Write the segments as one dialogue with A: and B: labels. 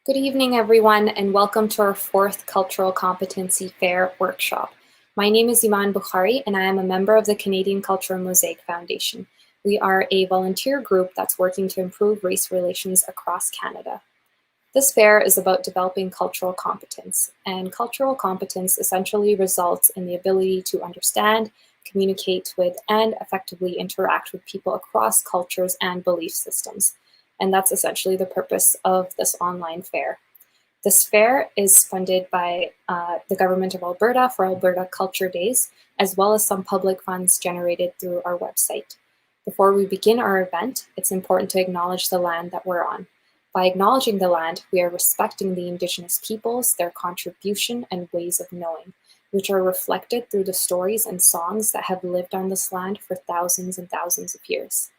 A: Good evening, everyone, and welcome to our fourth Cultural Competency Fair workshop. My name is Iman Bukhari, and I am a member of the Canadian Cultural Mosaic Foundation. We are a volunteer group that's working to improve race relations across Canada. This fair is about developing cultural competence, and cultural competence essentially results in the ability to understand, communicate with, and effectively interact with people across cultures and belief systems. And that's essentially the purpose of this online fair. This fair is funded by the Government of Alberta for Alberta Culture Days, as well as some public funds generated through our website. Before we begin our event, it's important to acknowledge the land that we're on. By acknowledging the land, we are respecting the Indigenous peoples, their contribution and ways of knowing, which are reflected through the stories and songs that have lived on this land for thousands and thousands of years.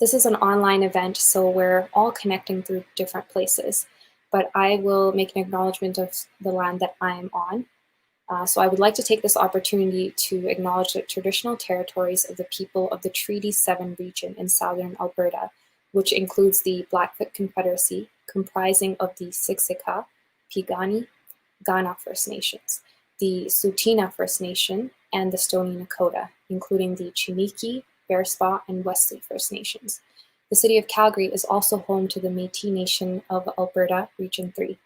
A: This is an online event, so we're all connecting through different places, but I will make an acknowledgement of the land that I am on. So I would like to take this opportunity to acknowledge the traditional territories of the people of the Treaty 7 region in southern Alberta, which includes the Blackfoot Confederacy, comprising of the Siksika, Piikani, Kainai First Nations, the Tsuut'ina First Nation, and the Stoney Nakoda, including the Chiniki, Bearspaw, and Wesley First Nations. The city of Calgary is also home to the Métis Nation of Alberta, Region 3.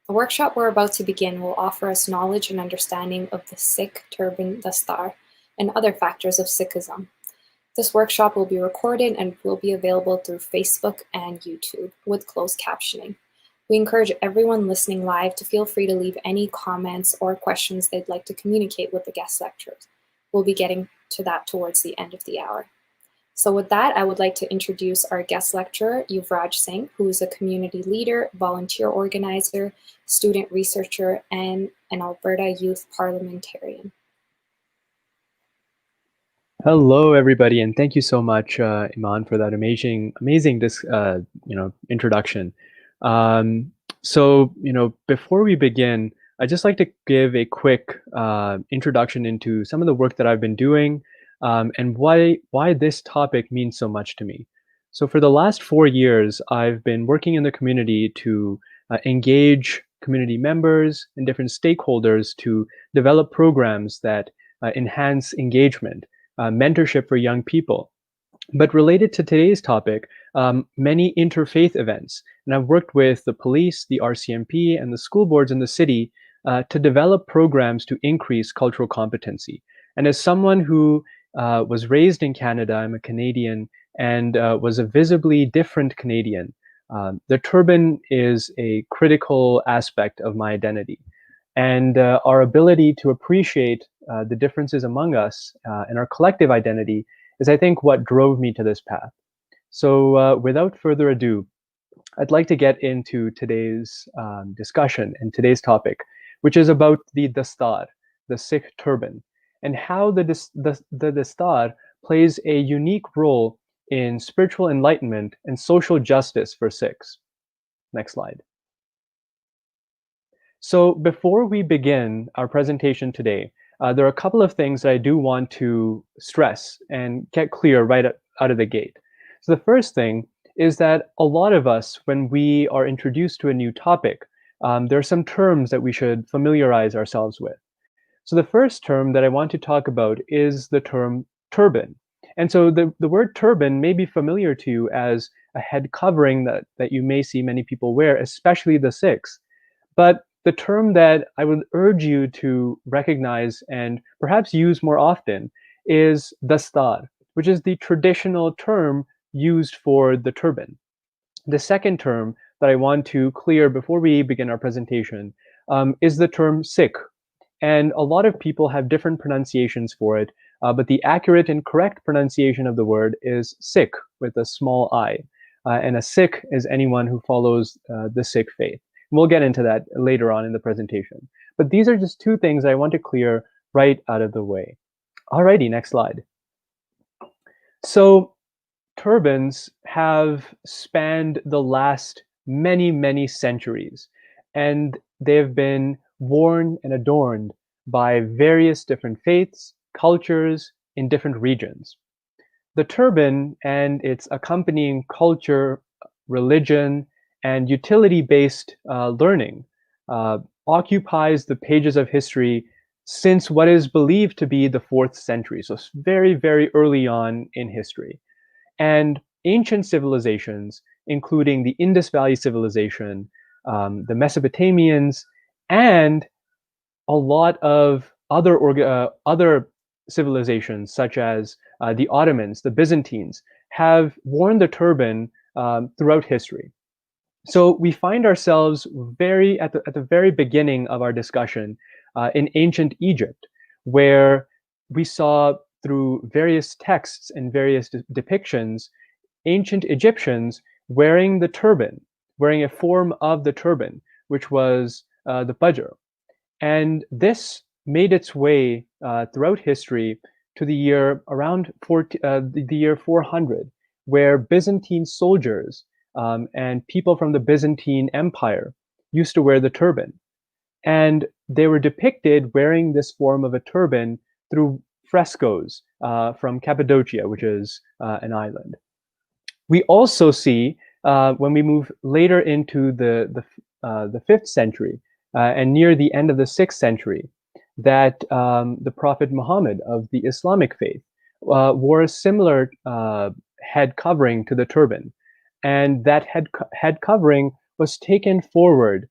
A: The workshop we're about to begin will offer us knowledge and understanding of the Sikh turban dastar and other factors of Sikhism. This workshop will be recorded and will be available through Facebook and YouTube with closed captioning. We encourage everyone listening live to feel free to leave any comments or questions they'd like to communicate with the guest lecturers. We'll be getting to that towards the end of the hour. So with that, I would like to introduce our guest lecturer, Yuvraj Singh, who is a community leader, volunteer organizer, student researcher, and an Alberta youth parliamentarian.
B: Hello, everybody, and thank you so much, Iman, for that amazing introduction. Before we begin, I'd just like to give a quick introduction into some of the work that I've been doing and why this topic means so much to me. So for the last 4 years, I've been working in the community to engage community members and different stakeholders to develop programs that enhance engagement, mentorship for young people. But related to today's topic, many interfaith events. And I've worked with the police, the RCMP, and the school boards in the city to develop programs to increase cultural competency. And as someone who was raised in Canada, I'm a Canadian, and was a visibly different Canadian, the turban is a critical aspect of my identity. And our ability to appreciate the differences among us and our collective identity is, I think, what drove me to this path. So without further ado, I'd like to get into today's discussion and today's topic, which is about the dastar, the Sikh turban, and how the dastar plays a unique role in spiritual enlightenment and social justice for Sikhs. Next slide. So before we begin our presentation today, there are a couple of things that I do want to stress and get clear right out of the gate. So the first thing is that a lot of us, when we are introduced to a new topic, there are some terms that we should familiarize ourselves with. So the first term that I want to talk about is the term turban. And so the word turban may be familiar to you as a head covering that you may see many people wear, especially the Sikhs. But the term that I would urge you to recognize and perhaps use more often is dastar, which is the traditional term used for the turban. The second term that I want to clear before we begin our presentation is the term Sikh. And a lot of people have different pronunciations for it, but the accurate and correct pronunciation of the word is Sikh with a small I. And a Sikh is anyone who follows the Sikh faith. We'll get into that later on in the presentation. But these are just two things I want to clear right out of the way. Alrighty, next slide. So turbans have spanned the last many, many centuries, and they've been worn and adorned by various different faiths, cultures in different regions. The turban and its accompanying culture, religion, and utility-based learning occupies the pages of history since what is believed to be the 4th century. So it's very, very early on in history. And ancient civilizations, including the Indus Valley civilization, the Mesopotamians, and a lot of other civilizations, such as the Ottomans, the Byzantines, have worn the turban throughout history. So we find ourselves at the very beginning of our discussion in ancient Egypt, where we saw through various texts and various depictions ancient Egyptians wearing the turban, wearing a form of the turban, which was the bajr. And this made its way throughout history to the year around the year 400, where Byzantine soldiers and people from the Byzantine Empire used to wear the turban. And they were depicted wearing this form of a turban through frescoes from Cappadocia, which is an island. We also see when we move later into the 5th century and near the end of the 6th century, that the Prophet Muhammad of the Islamic faith wore a similar head covering to the turban. And that head covering was taken forward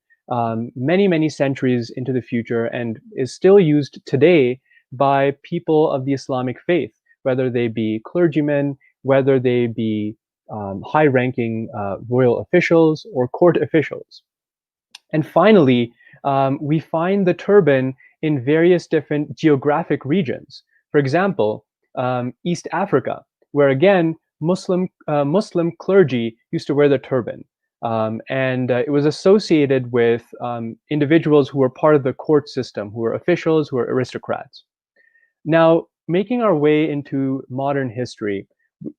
B: many, many centuries into the future and is still used today by people of the Islamic faith, whether they be clergymen, whether they be high-ranking royal officials or court officials. And finally, we find the turban in various different geographic regions. For example, East Africa, where again, Muslim clergy used to wear the turban. And it was associated with individuals who were part of the court system, who were officials, who were aristocrats. Now, making our way into modern history,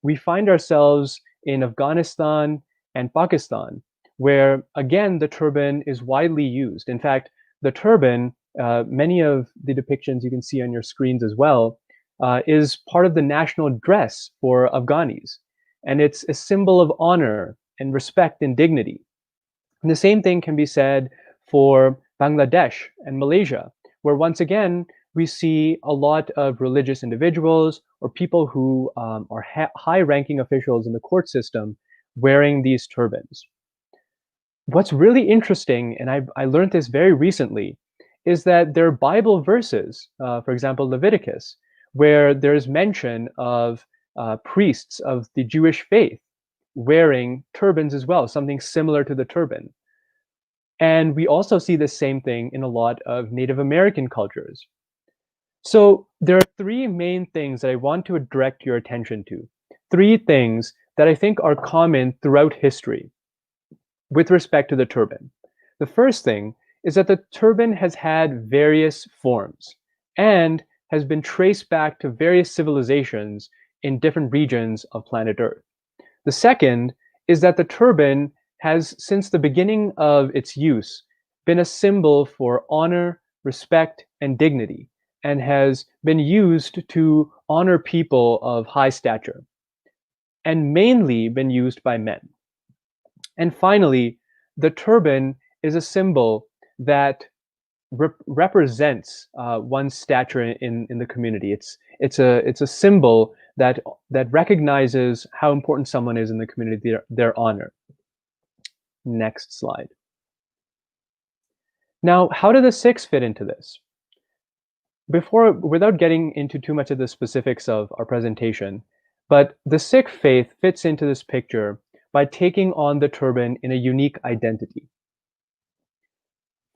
B: we find ourselves in Afghanistan and Pakistan, where again, the turban is widely used. In fact, the turban, many of the depictions you can see on your screens as well, is part of the national dress for Afghanis. And it's a symbol of honor and respect and dignity. And the same thing can be said for Bangladesh and Malaysia, where once again, we see a lot of religious individuals or people who are high-ranking officials in the court system wearing these turbans. What's really interesting, and I learned this very recently, is that there are Bible verses, for example, Leviticus, where there's mention of priests of the Jewish faith wearing turbans as well, something similar to the turban. And we also see the same thing in a lot of Native American cultures. So there are 3 main things that I want to direct your attention to. 3 things that I think are common throughout history with respect to the turban. The first thing is that the turban has had various forms and has been traced back to various civilizations in different regions of planet Earth. The second is that the turban has, since the beginning of its use, been a symbol for honor, respect, and dignity, and has been used to honor people of high stature, and mainly been used by men. And finally, the turban is a symbol that represents one's stature in the community. It's a symbol that recognizes how important someone is in the community, their honor. Next slide. Now, how do the Sikhs fit into this? Without getting into too much of the specifics of our presentation, but the Sikh faith fits into this picture by taking on the turban in a unique identity.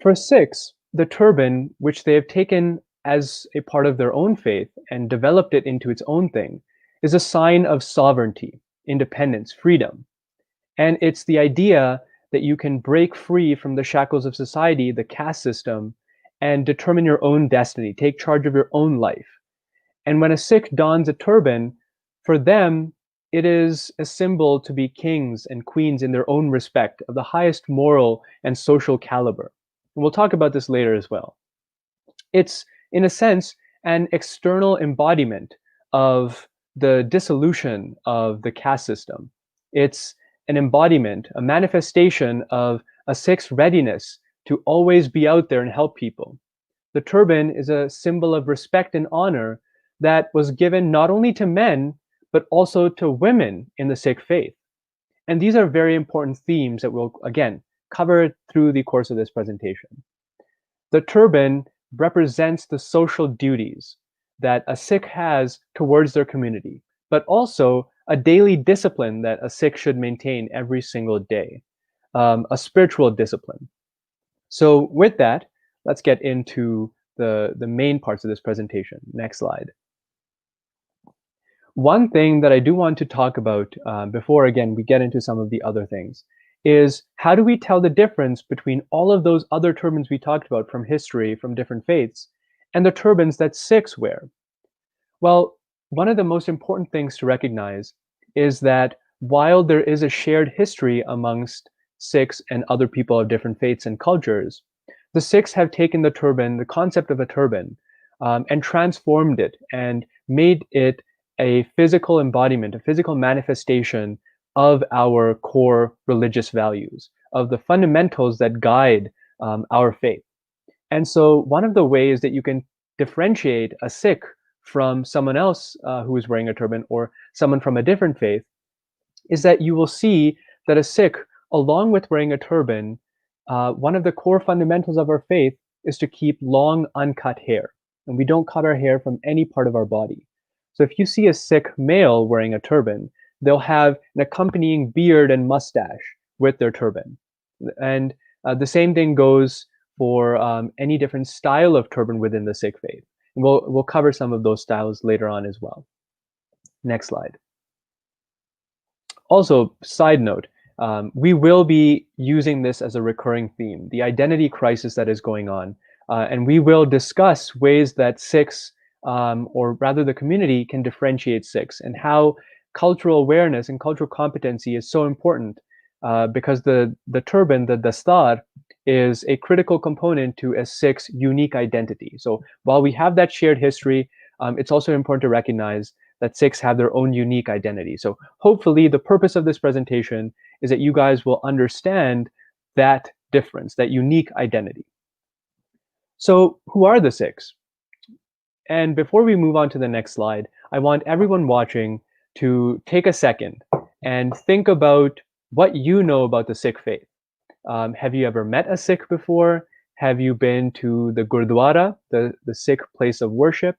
B: For Sikhs, the turban, which they have taken as a part of their own faith and developed it into its own thing, is a sign of sovereignty, independence, freedom. And it's the idea that you can break free from the shackles of society, the caste system, and determine your own destiny, take charge of your own life. And when a Sikh dons a turban, for them, it is a symbol to be kings and queens in their own respect, of the highest moral and social caliber. And we'll talk about this later as well. It's, in a sense, an external embodiment of the dissolution of the caste system. It's an embodiment, a manifestation of a Sikh's readiness to always be out there and help people. The turban is a symbol of respect and honor that was given not only to men, but also to women in the Sikh faith. And these are very important themes that we'll, again, cover through the course of this presentation. The turban represents the social duties that a Sikh has towards their community, but also a daily discipline that a Sikh should maintain every single day, a spiritual discipline. So with that, let's get into the main parts of this presentation. Next slide. One thing that I do want to talk about before, again, we get into some of the other things, is how do we tell the difference between all of those other turbans we talked about from history, from different faiths, and the turbans that Sikhs wear? Well, one of the most important things to recognize is that while there is a shared history amongst Sikhs and other people of different faiths and cultures, the Sikhs have taken the turban, the concept of a turban, and transformed it and made it a physical embodiment, a physical manifestation of our core religious values, of the fundamentals that guide our faith. And so one of the ways that you can differentiate a Sikh from someone else who is wearing a turban or someone from a different faith is that you will see that a Sikh, along with wearing a turban, one of the core fundamentals of our faith is to keep long, uncut hair. And we don't cut our hair from any part of our body. So if you see a Sikh male wearing a turban, they'll have an accompanying beard and mustache with their turban. And the same thing goes for any different style of turban within the Sikh faith. And we'll cover some of those styles later on as well. Next slide. Also, side note, we will be using this as a recurring theme, the identity crisis that is going on. And we will discuss ways that Sikhs, or rather the community, can differentiate Sikhs and how cultural awareness and cultural competency is so important because the turban, the dastar, is a critical component to a Sikh's unique identity. So while we have that shared history, it's also important to recognize that Sikhs have their own unique identity. So hopefully the purpose of this presentation is that you guys will understand that difference, that unique identity. So who are the Sikhs? And before we move on to the next slide, I want everyone watching to take a second and think about what you know about the Sikh faith. Have you ever met a Sikh before? Have you been to the Gurdwara, the Sikh place of worship?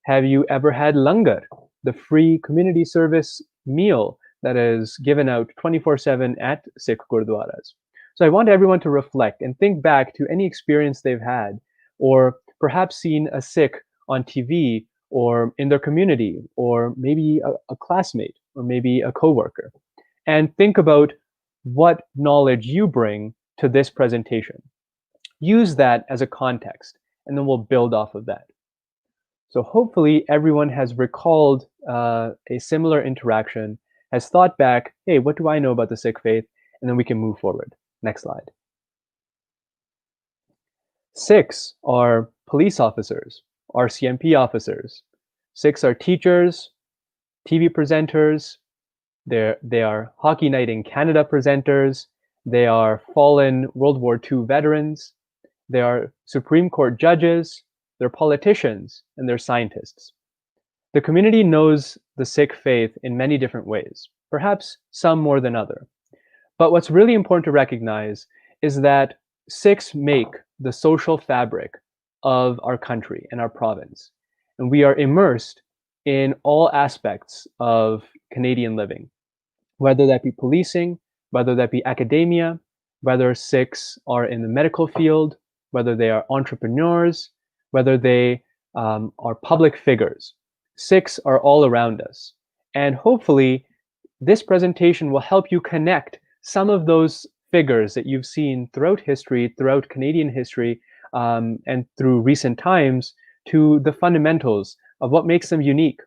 B: Have you ever had langar, the free community service meal that is given out 24/7 at Sikh Gurdwaras? So I want everyone to reflect and think back to any experience they've had, or perhaps seen a Sikh on TV or in their community, or maybe a classmate, or maybe a coworker, and think about what knowledge you bring to this presentation. Use that as a context, and then we'll build off of that. So hopefully everyone has recalled a similar interaction, has thought back, hey, what do I know about the Sikh faith? And then we can move forward. Next slide. Sikhs are police officers, RCMP officers. Sikhs are teachers, TV presenters. They are Hockey Night in Canada presenters. They are fallen World War II veterans. They are Supreme Court judges. They're politicians, and they're scientists. The community knows the Sikh faith in many different ways, perhaps some more than other. But what's really important to recognize is that Sikhs make the social fabric of our country and our province. And we are immersed in all aspects of Canadian living, whether that be policing, whether that be academia, whether Sikhs are in the medical field, whether they are entrepreneurs, whether they are public figures. Sikhs are all around us. And hopefully, this presentation will help you connect some of those figures that you've seen throughout history, throughout Canadian history, and through recent times to the fundamentals of what makes them unique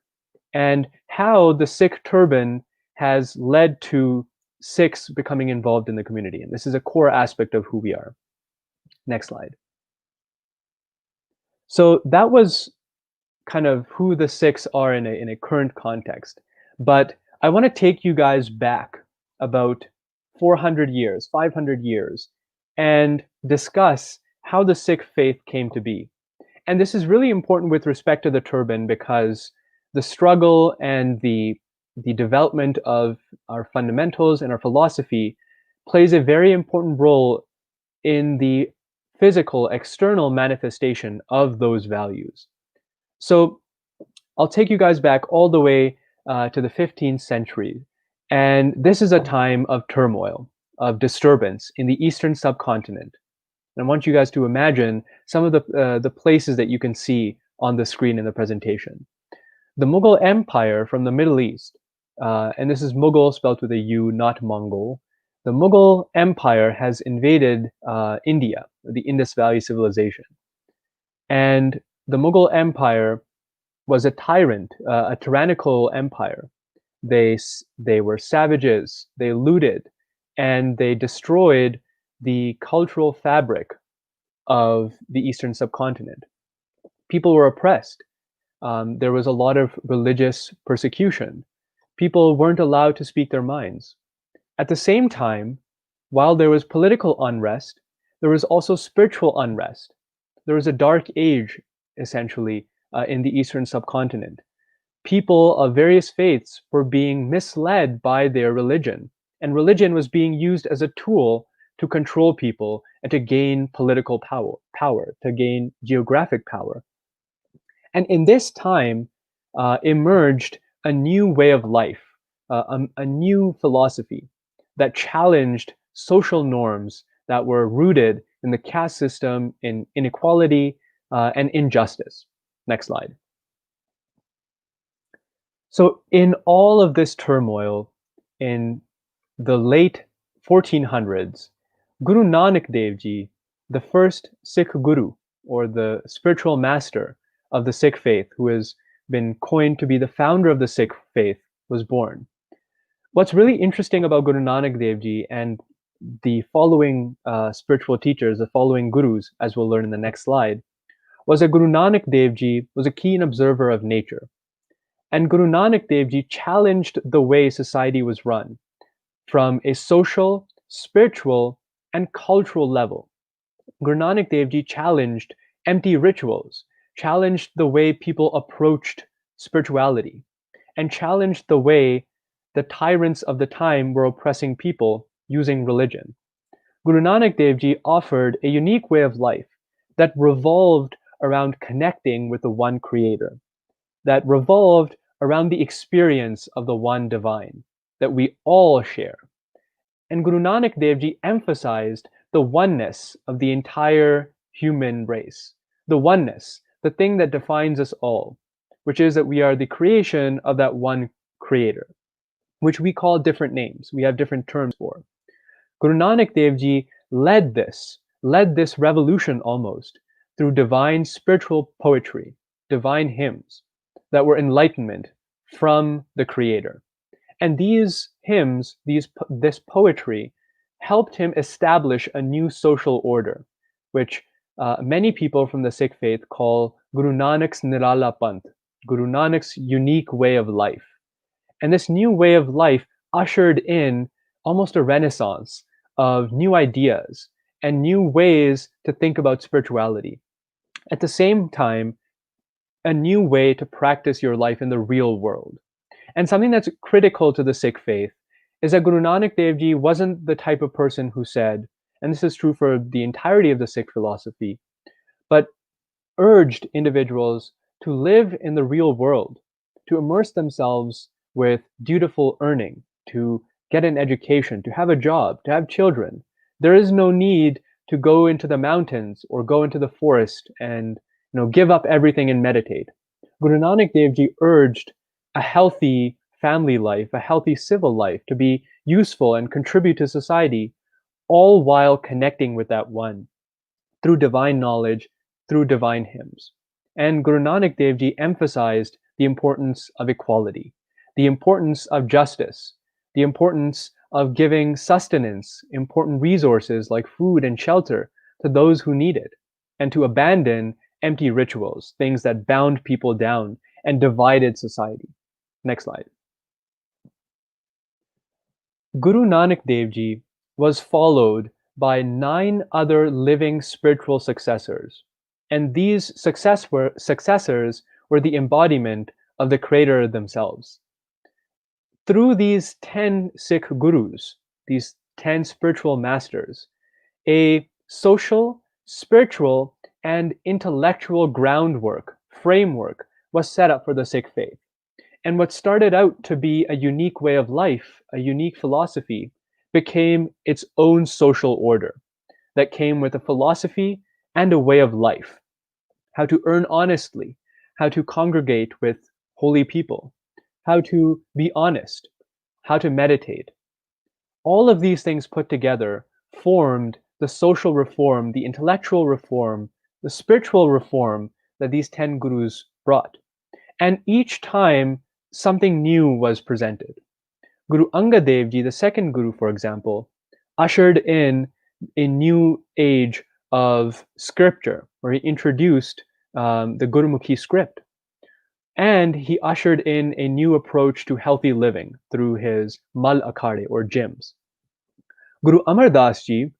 B: and how the Sikh turban has led to Sikhs becoming involved in the community. And this is a core aspect of who we are. Next slide. So that was kind of who the Sikhs are in a current context. But I want to take you guys back about 400 years, 500 years, and discuss how the Sikh faith came to be. And this is really important with respect to the turban because the struggle and the development of our fundamentals and our philosophy plays a very important role in the physical external manifestation of those values. So I'll take you guys back all the way to the 15th century. And this is a time of turmoil, of disturbance in the Eastern subcontinent. And I want you guys to imagine some of the places that you can see on the screen in the presentation. The Mughal Empire from the Middle East, and this is Mughal spelled with a U, not Mongol. The Mughal Empire has invaded India, the Indus Valley civilization. And the Mughal Empire was a tyrant, a tyrannical empire. They were savages, they looted, and they destroyed the cultural fabric of the Eastern subcontinent. People were oppressed. There was a lot of religious persecution. People weren't allowed to speak their minds. At the same time, while there was political unrest, there was also spiritual unrest. There was a dark age, essentially, in the Eastern subcontinent. People of various faiths were being misled by their religion, and religion was being used as a tool to control people and to gain political power, to gain geographic power. And in this time emerged a new way of life, a new philosophy that challenged social norms that were rooted in the caste system, in inequality, and injustice. Next slide. So in all of this turmoil, in the late 1400s, Guru Nanak Dev Ji, the first Sikh Guru, or the spiritual master of the Sikh faith, who has been coined to be the founder of the Sikh faith, was born. What's really interesting about Guru Nanak Dev Ji and the following spiritual teachers, the following gurus, as we'll learn in the next slide, was that Guru Nanak Dev Ji was a keen observer of nature. And Guru Nanak Dev Ji challenged the way society was run from a social, spiritual, and cultural level. Guru Nanak Dev Ji challenged empty rituals, challenged the way people approached spirituality, and challenged the way the tyrants of the time were oppressing people using religion. Guru Nanak Dev Ji offered a unique way of life that revolved around connecting with the one creator, that revolved around the experience of the one divine that we all share. And Guru Nanak Dev Ji emphasized the oneness of the entire human race, the oneness, the thing that defines us all, which is that we are the creation of that one creator, which we call different names. We have different terms for. Guru Nanak Dev Ji led this revolution almost through divine spiritual poetry, divine hymns that were enlightenment from the creator. And these hymns, this poetry, helped him establish a new social order, which many people from the Sikh faith call Guru Nanak's Nirala Panth, Guru Nanak's unique way of life. And this new way of life ushered in almost a renaissance of new ideas and new ways to think about spirituality. At the same time, a new way to practice your life in the real world. And something that's critical to the Sikh faith is that Guru Nanak Dev Ji wasn't the type of person who said, and this is true for the entirety of the Sikh philosophy, but urged individuals to live in the real world, to immerse themselves with dutiful earning, to get an education, to have a job, to have children. There is no need to go into the mountains or go into the forest and give up everything and meditate. Guru Nanak Dev Ji urged a healthy family life, a healthy civil life, to be useful and contribute to society, all while connecting with that one through divine knowledge, through divine hymns. And Guru Nanak Dev Ji emphasized the importance of equality, the importance of justice, the importance of giving sustenance, important resources like food and shelter to those who need it, and to abandon empty rituals, things that bound people down and divided society. Next slide. Guru Nanak Dev Ji was followed by 9 other living spiritual successors. And these successors were the embodiment of the Creator themselves. Through these 10 Sikh gurus, these 10 spiritual masters, a social, spiritual, and intellectual groundwork, framework, was set up for the Sikh faith. And what started out to be a unique way of life, a unique philosophy, became its own social order that came with a philosophy and a way of life. How to earn honestly, how to congregate with holy people, how to be honest, how to meditate. All of these things put together formed the social reform, the intellectual reform, the spiritual reform that these 10 gurus brought. And each time something new was presented. Guru Angad Dev Ji, the second guru, for example, ushered in a new age of scripture, where he introduced the Gurumukhi script. And he ushered in a new approach to healthy living through his Mal Akhade, or gyms. Guru Amar Das Ji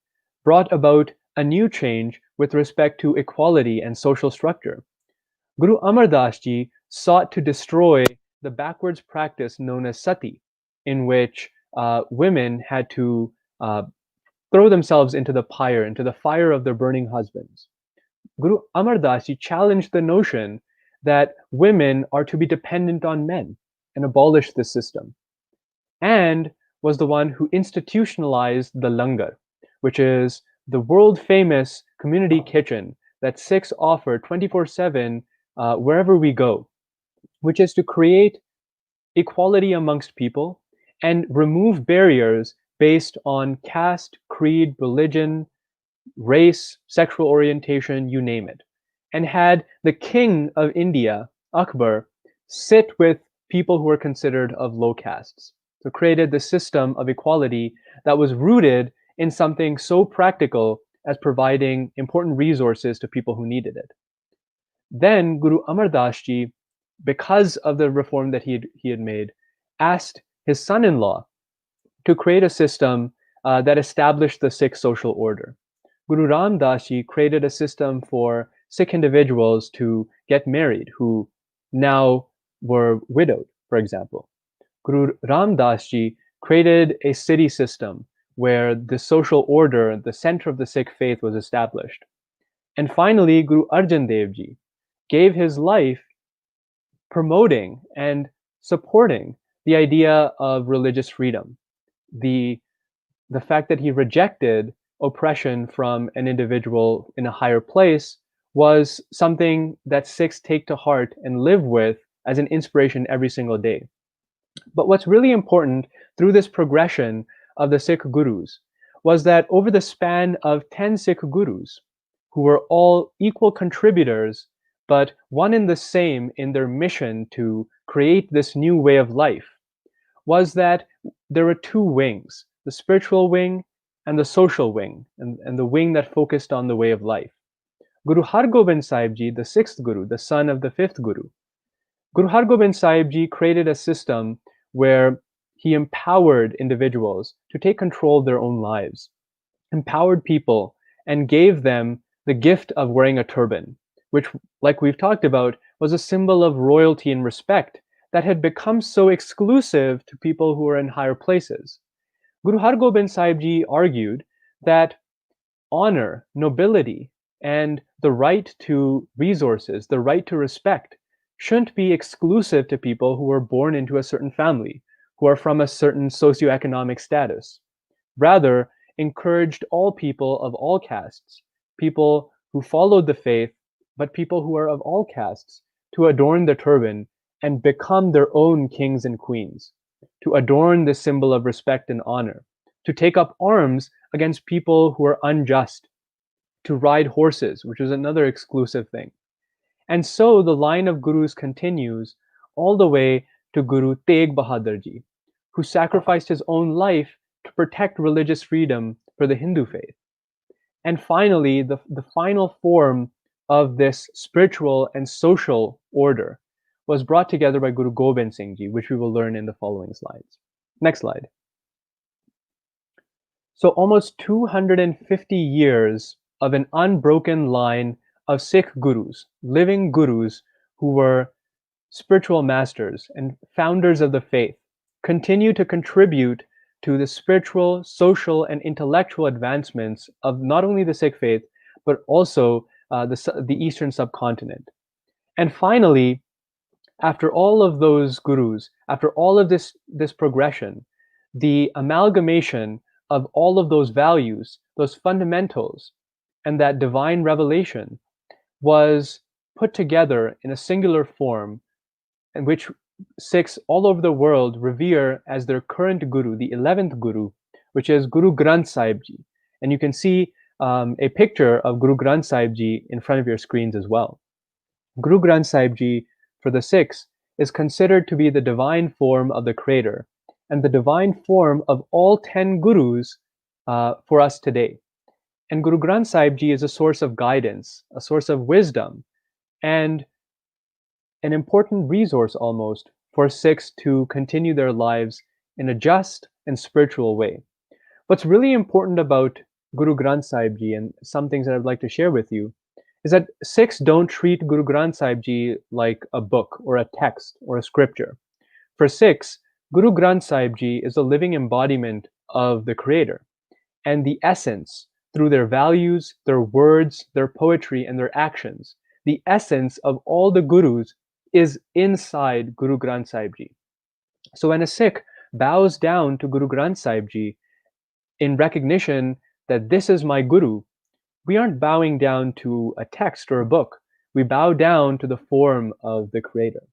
B: brought about a new change with respect to equality and social structure. Guru Amar Das Ji sought to destroy the backwards practice known as sati, in which women had to throw themselves into the fire of their burning husbands. Guru Amar Das Ji challenged the notion that women are to be dependent on men and abolished this system, and was the one who institutionalized the langar, which is the world-famous community kitchen that Sikhs offer 24/7 wherever we go, which is to create equality amongst people and remove barriers based on caste, creed, religion, race, sexual orientation, you name it. And had the king of India, Akbar, sit with people who were considered of low castes. So created the system of equality that was rooted in something so practical as providing important resources to people who needed it. Then Guru Amar Das Ji, because of the reform that he had made, asked his son-in-law to create a system that established the Sikh social order. Guru Ram Das Ji created a system for Sikh individuals to get married who now were widowed, for example. Guru Ram Das Ji created a city system where the social order, the center of the Sikh faith, was established. And finally, Guru Arjan Dev Ji gave his life promoting and supporting the idea of religious freedom. The fact that he rejected oppression from an individual in a higher place was something that Sikhs take to heart and live with as an inspiration every single day. But what's really important through this progression of the Sikh gurus was that over the span of 10 Sikh gurus, who were all equal contributors, but one and the same in their mission to create this new way of life, was that there were 2 wings, the spiritual wing and the social wing, and the wing that focused on the way of life. Guru Har Gobind Sahib Ji, the 6th guru, the son of the 5th guru, Guru Har Gobind Sahib Ji created a system where he empowered individuals to take control of their own lives, empowered people, and gave them the gift of wearing a turban, which, like we've talked about, was a symbol of royalty and respect that had become so exclusive to people who were in higher places. Guru Har Gobind Sahib Ji argued that honor, nobility, and the right to resources, the right to respect, shouldn't be exclusive to people who were born into a certain family, who are from a certain socioeconomic status. Rather, encouraged all people of all castes, people who followed the faith, but people who are of all castes, to adorn the turban and become their own kings and queens, to adorn the symbol of respect and honor, to take up arms against people who are unjust, to ride horses, which is another exclusive thing. And so the line of gurus continues all the way to Guru Tegh Bahadur Ji, who sacrificed his own life to protect religious freedom for the Hindu faith. And finally, the final form of this spiritual and social order was brought together by Guru Gobind Singh Ji, which we will learn in the following slides. Next slide. So almost 250 years of an unbroken line of Sikh gurus, living gurus who were spiritual masters and founders of the faith, continue to contribute to the spiritual, social, and intellectual advancements of not only the Sikh faith, but also the Eastern subcontinent. And finally, after all of those gurus, after all of this progression, the amalgamation of all of those values, those fundamentals, and that divine revelation was put together in a singular form, in which Sikhs all over the world revere as their current guru, the 11th guru, which is Guru Granth Sahib Ji. And you can see a picture of Guru Granth Sahib Ji in front of your screens as well. Guru Granth Sahib Ji, for the Sikhs, is considered to be the divine form of the Creator and the divine form of all 10 gurus for us today. And Guru Granth Sahib Ji is a source of guidance, a source of wisdom, and an important resource almost for Sikhs to continue their lives in a just and spiritual way. What's really important about Guru Granth Sahib Ji, and some things that I'd like to share with you, is that Sikhs don't treat Guru Granth Sahib Ji like a book or a text or a scripture. For Sikhs, Guru Granth Sahib Ji is a living embodiment of the Creator, and the essence, through their values, their words, their poetry, and their actions, the essence of all the gurus is inside Guru Granth Sahib Ji. So when a Sikh bows down to Guru Granth Sahib Ji in recognition that this is my guru, we aren't bowing down to a text or a book. We bow down to the form of the Creator.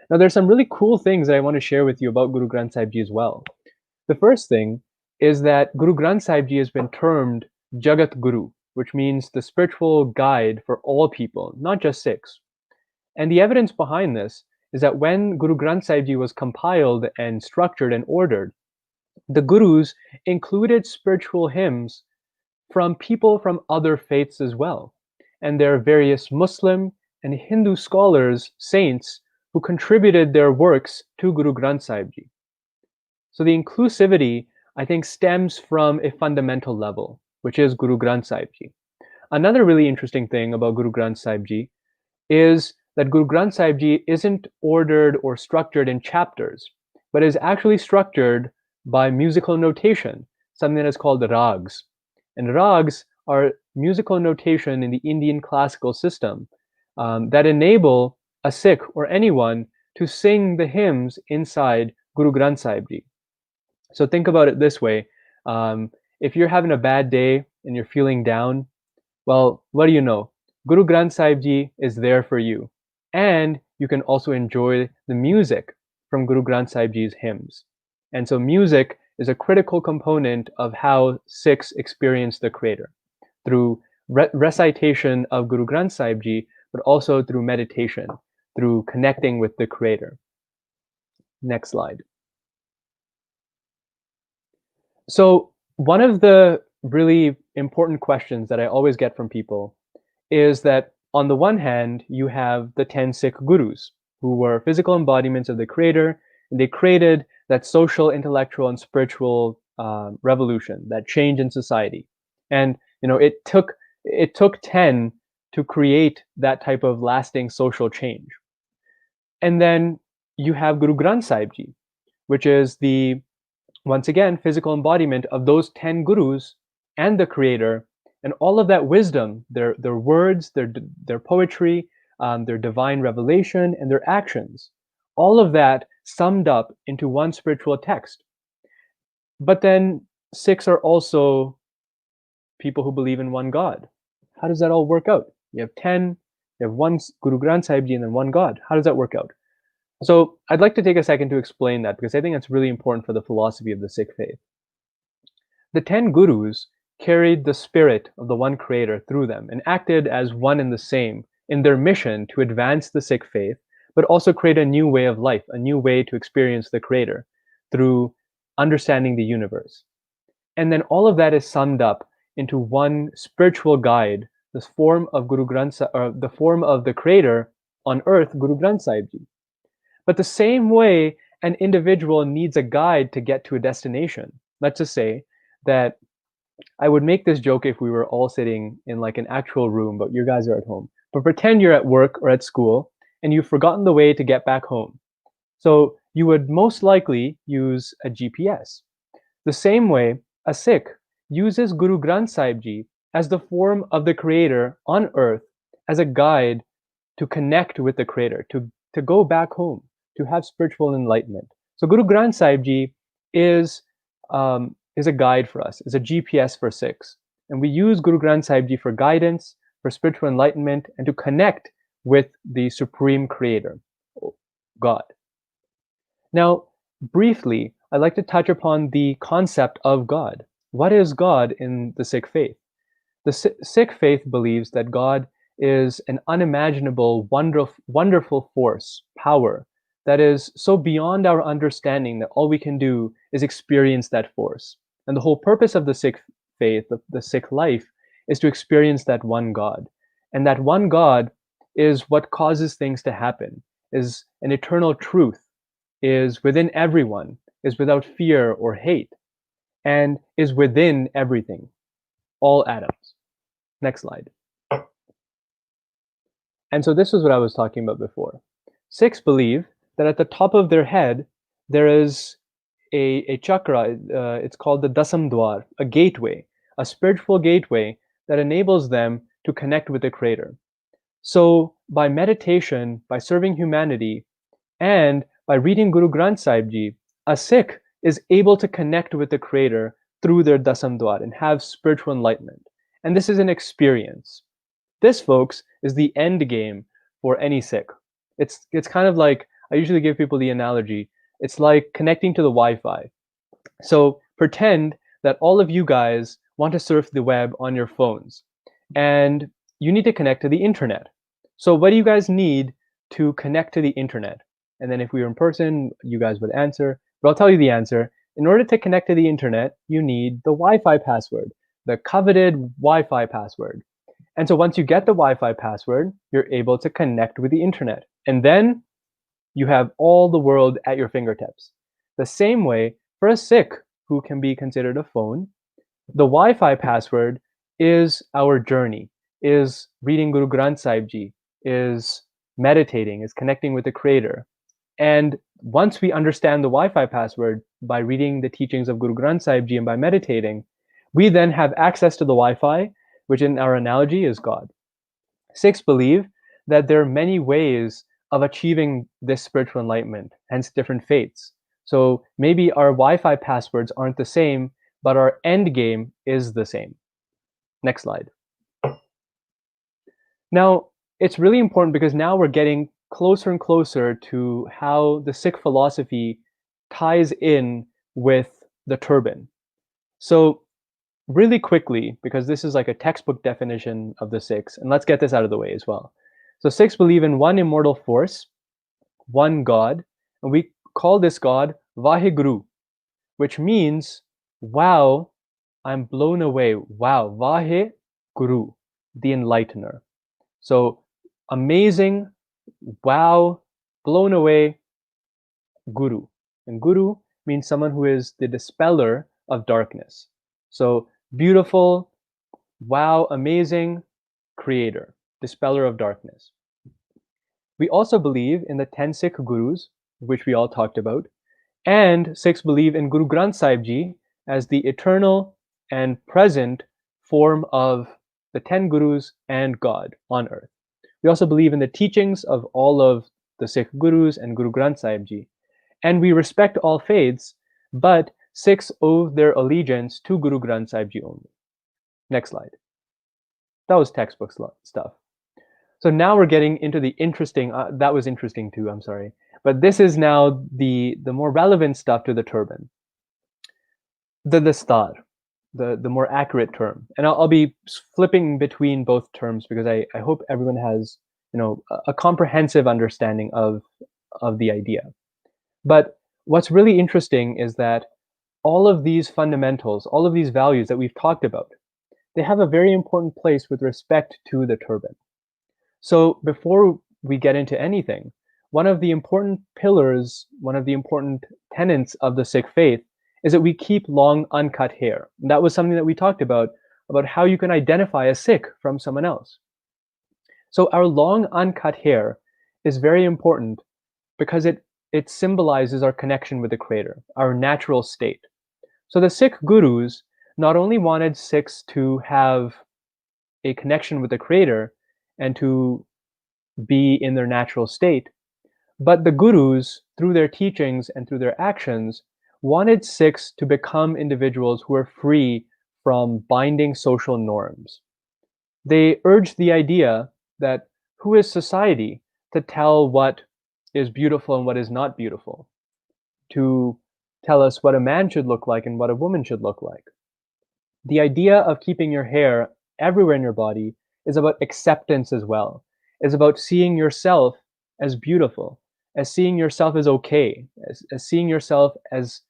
B: Now, there's some really cool things that I want to share with you about Guru Granth Sahib Ji as well. The first thing is that Guru Granth Sahib Ji has been termed Jagat Guru, which means the spiritual guide for all people, not just Sikhs. And the evidence behind this is that when Guru Granth Sahib Ji was compiled and structured and ordered, the gurus included spiritual hymns from people from other faiths as well. And there are various Muslim and Hindu scholars, saints, who contributed their works to Guru Granth Sahib Ji. So the inclusivity, I think, stems from a fundamental level, which is Guru Granth Sahib Ji. Another really interesting thing about Guru Granth Sahib Ji is that Guru Granth Sahib Ji isn't ordered or structured in chapters, but is actually structured by musical notation, something that is called rags. And rags are musical notation in the Indian classical system that enable a Sikh or anyone to sing the hymns inside Guru Granth Sahib Ji. So think about it this way. If you're having a bad day and you're feeling down, well, what do you know? Guru Granth Sahib Ji is there for you. And you can also enjoy the music from Guru Granth Sahib Ji's hymns. And so music is a critical component of how Sikhs experience the Creator, through recitation of Guru Granth Sahib Ji, but also through meditation, through connecting with the Creator. Next slide. So one of the really important questions that I always get from people is that on the one hand, you have the 10 Sikh gurus who were physical embodiments of the Creator, and they created that social, intellectual, and spiritual revolution, that change in society. And it took 10 to create that type of lasting social change. And then you have Guru Granth Sahib Ji, which is the, once again, physical embodiment of those 10 gurus and the Creator, and all of that wisdom, their words, their poetry, their divine revelation, and their actions, all of that summed up into one spiritual text. But then Sikhs are also people who believe in one God. How does that all work out? You have 10, you have one Guru Granth Sahib Ji, and then one God. How does that work out? So I'd like to take a second to explain that, because I think that's really important for the philosophy of the Sikh faith. The 10 gurus carried the spirit of the one Creator through them and acted as one and the same in their mission to advance the Sikh faith, but also create a new way of life, a new way to experience the Creator through understanding the universe. And then all of that is summed up into one spiritual guide, this form of Guru Granth, or the form of the Creator on earth, Guru Granth Sahib Ji. But the same way an individual needs a guide to get to a destination. Let's just say that I would make this joke if we were all sitting in like an actual room, but you guys are at home. But pretend you're at work or at school and you've forgotten the way to get back home. So you would most likely use a GPS. The same way, a Sikh uses Guru Granth Sahib Ji as the form of the Creator on earth as a guide to connect with the Creator, to go back home, to have spiritual enlightenment. So Guru Granth Sahib Ji is a guide for us, is a GPS for Sikhs. And we use Guru Granth Sahib Ji for guidance, for spiritual enlightenment, and to connect with the Supreme Creator, God. Now, briefly, I'd like to touch upon the concept of God. What is God in the Sikh faith? The Sikh faith believes that God is an unimaginable, wonderful force, power, that is so beyond our understanding that all we can do is experience that force. And the whole purpose of the Sikh faith, the Sikh life, is to experience that one God. And that one God is what causes things to happen, is an eternal truth, is within everyone, is without fear or hate, and is within everything, all atoms. Next slide. And so this is what I was talking about before. Sikhs believe that at the top of their head, there is a chakra, it's called the Dasam Dwar, a gateway, a spiritual gateway that enables them to connect with the Creator. So by meditation, by serving humanity, and by reading Guru Granth Sahib Ji, a Sikh is able to connect with the Creator through their Dasam Dwar and have spiritual enlightenment. And this is an experience. This, folks, is the end game for any Sikh. It's kind of like, I usually give people the analogy, it's like connecting to the Wi-Fi. So pretend that all of you guys want to surf the web on your phones, and you need to connect to the internet. So what do you guys need to connect to the internet? And then if we were in person, you guys would answer, but I'll tell you the answer. In order to connect to the internet, you need the Wi-Fi password, the coveted Wi-Fi password. And so once you get the Wi-Fi password, you're able to connect with the internet. And then you have all the world at your fingertips. The same way, for a Sikh who can be considered a phone, the Wi-Fi password is our journey, is reading Guru Granth Sahib Ji, is meditating, is connecting with the Creator. And once we understand the Wi-Fi password by reading the teachings of Guru Granth Sahib Ji and by meditating, we then have access to the Wi-Fi, which in our analogy is God. Sikhs believe that there are many ways of achieving this spiritual enlightenment, hence different faiths. So maybe our Wi-Fi passwords aren't the same, but our end game is the same. Next slide. Now, it's really important because now we're getting closer and closer to how the Sikh philosophy ties in with the turban. So really quickly, because this is like a textbook definition of the Sikhs, and let's get this out of the way as well. So Sikhs believe in one immortal force, one God, and we call this God Vaheguru, which means, wow, I'm blown away. Wow, Vaheguru, the enlightener. So amazing, wow, blown away, Guru. And Guru means someone who is the dispeller of darkness. So beautiful, wow, amazing, creator, dispeller of darkness. We also believe in the 10 Sikh Gurus, which we all talked about, and Sikhs believe in Guru Granth Sahib Ji as the eternal and present form of the 10 Gurus and God on earth. We also believe in the teachings of all of the Sikh Gurus and Guru Granth Sahib Ji. And we respect all faiths, but Sikhs owe their allegiance to Guru Granth Sahib Ji only. Next slide. That was textbook stuff. So now we're getting into the interesting, that was interesting too, I'm sorry. But this is now the more relevant stuff to the turban. The star, the more accurate term. And I'll be flipping between both terms because I hope everyone has, a comprehensive understanding of the idea. But what's really interesting is that all of these fundamentals, all of these values that we've talked about, they have a very important place with respect to the turban. So before we get into anything, one of the important pillars, one of the important tenets of the Sikh faith is that we keep long uncut hair. And that was something that we talked about how you can identify a Sikh from someone else. So our long uncut hair is very important because it symbolizes our connection with the Creator, our natural state. So the Sikh gurus not only wanted Sikhs to have a connection with the Creator and to be in their natural state, but the gurus, through their teachings and through their actions, wanted Sikhs to become individuals who are free from binding social norms. They urged the idea that who is society to tell what is beautiful and what is not beautiful, to tell us what a man should look like and what a woman should look like. The idea of keeping your hair everywhere in your body is about acceptance as well. It's about seeing yourself as beautiful, as seeing yourself as okay, as seeing yourself as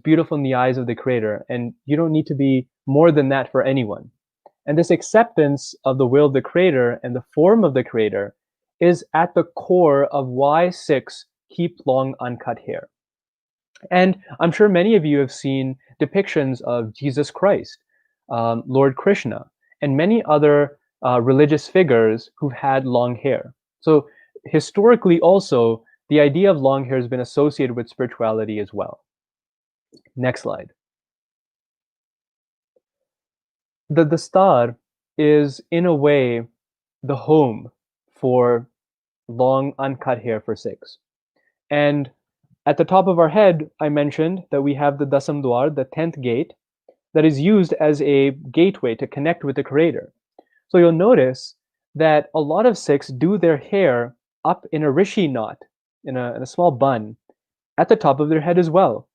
B: beautiful in the eyes of the Creator. And you don't need to be more than that for anyone. And this acceptance of the will of the Creator and the form of the Creator is at the core of why Sikhs keep long uncut hair. And I'm sure many of you have seen depictions of Jesus Christ, Lord Krishna, and many other religious figures who've had long hair. So historically also, the idea of long hair has been associated with spirituality as well. Next slide. The dastar is, in a way, the home for long uncut hair for Sikhs. And at the top of our head, I mentioned that we have the Dasam Dwar, the 10th gate, that is used as a gateway to connect with the Creator. So you'll notice that a lot of Sikhs do their hair up in a rishi knot, in a small bun, at the top of their head as well.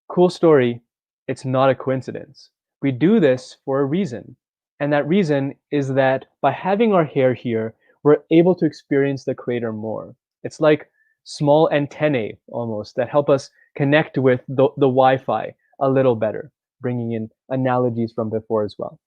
B: Cool story, it's not a coincidence. We do this for a reason. And that reason is that by having our hair here, we're able to experience the Creator more. It's like small antennae almost that help us connect with the Wi-Fi a little better, bringing in analogies from before as well.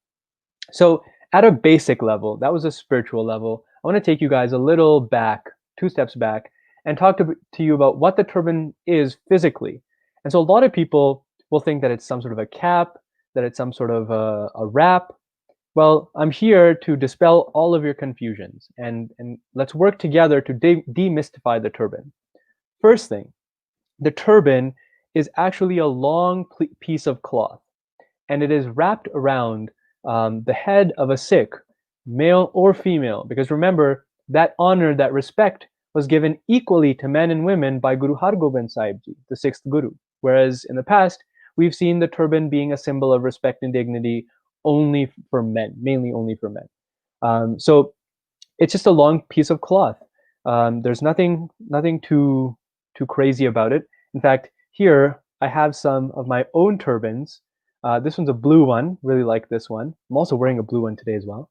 B: So at a basic level, that was a spiritual level. I want to take you guys a little back, 2 steps back, and talk to you about what the turban is physically. And so a lot of people will think that it's some sort of a cap, that it's some sort of a wrap. Well, I'm here to dispel all of your confusions, and let's work together to demystify the turban. First thing, the turban is actually a long piece of cloth, and it is wrapped around the head of a Sikh, male or female, because remember, that honor, that respect was given equally to men and women by Guru Har Gobind Sahib Ji, the 6th Guru. Whereas in the past, we've seen the turban being a symbol of respect and dignity only for men, mainly only for men. So it's just a long piece of cloth. There's nothing too crazy about it. In fact, here I have some of my own turbans. This one's a blue one, really like this one. I'm also wearing a blue one today as well.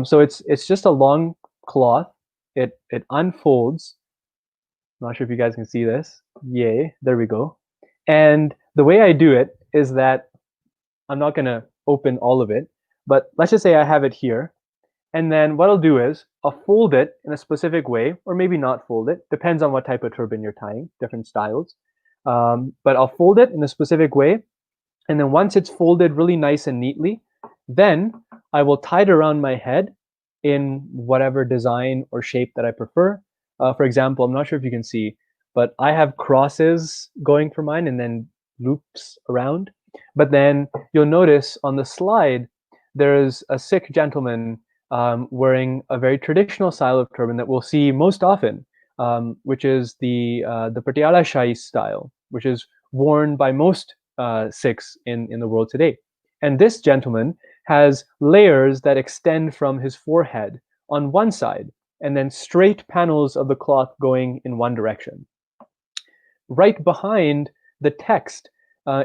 B: So it's just a long cloth. It unfolds. I'm not sure if you guys can see this. Yay, there we go. And the way I do it is that I'm not gonna open all of it, but let's just say I have it here. And then what I'll do is I'll fold it in a specific way, or maybe not fold it, depends on what type of turban you're tying, different styles. But I'll fold it in a specific way. And then once it's folded really nice and neatly, then I will tie it around my head in whatever design or shape that I prefer. For example, I'm not sure if you can see, but I have crosses going for mine and then loops around. But then you'll notice on the slide, there's a Sikh gentleman wearing a very traditional style of turban that we'll see most often, which is the Patiala Shahi style, which is worn by most Sikhs in the world today. And this gentleman has layers that extend from his forehead on one side, and then straight panels of the cloth going in one direction. Right behind the text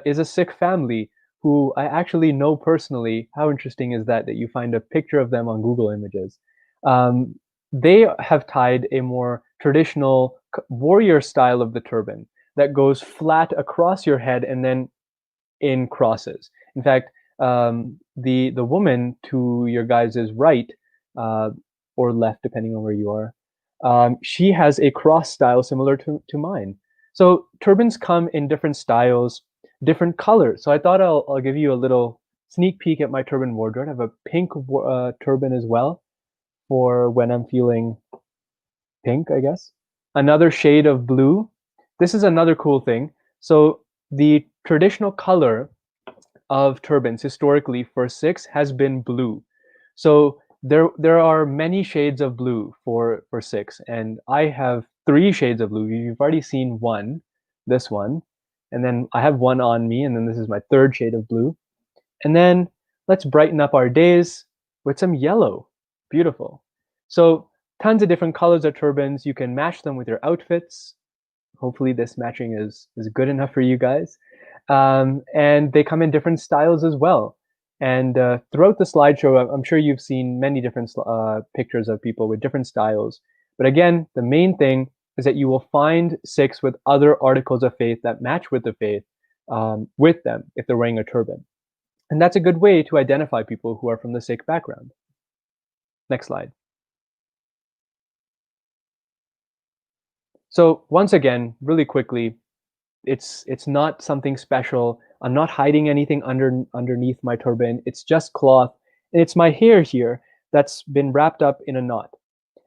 B: is a Sikh family who I actually know personally. How interesting is that you find a picture of them on Google Images? They have tied a more traditional warrior style of the turban that goes flat across your head and then in crosses. In fact, the woman to your guys' right or left, depending on where you are, she has a cross style similar to mine. So turbans come in different styles. different colors. So I thought I'll give you a little sneak peek at my turban wardrobe. I have a pink turban as well for when I'm feeling pink, I guess. Another shade of blue. This is another cool thing. So the traditional color of turbans historically for Sikhs has been blue. So there are many shades of blue for Sikhs, and I have 3 shades of blue. You've already seen one, this one, and then I have one on me, and then this is my 3rd shade of blue. And then let's brighten up our days with some yellow. Beautiful. So tons of different colors of turbans. You can match them with your outfits. Hopefully this matching is good enough for you guys. And they come in different styles as well. And throughout the slideshow, I'm sure you've seen many different pictures of people with different styles. But again, the main thing is that you will find Sikhs with other articles of faith that match with the faith with them if they're wearing a turban. And that's a good way to identify people who are from the Sikh background. Next slide. So once again, really quickly, it's not something special. I'm not hiding anything underneath my turban. It's just cloth. And it's my hair here that's been wrapped up in a knot.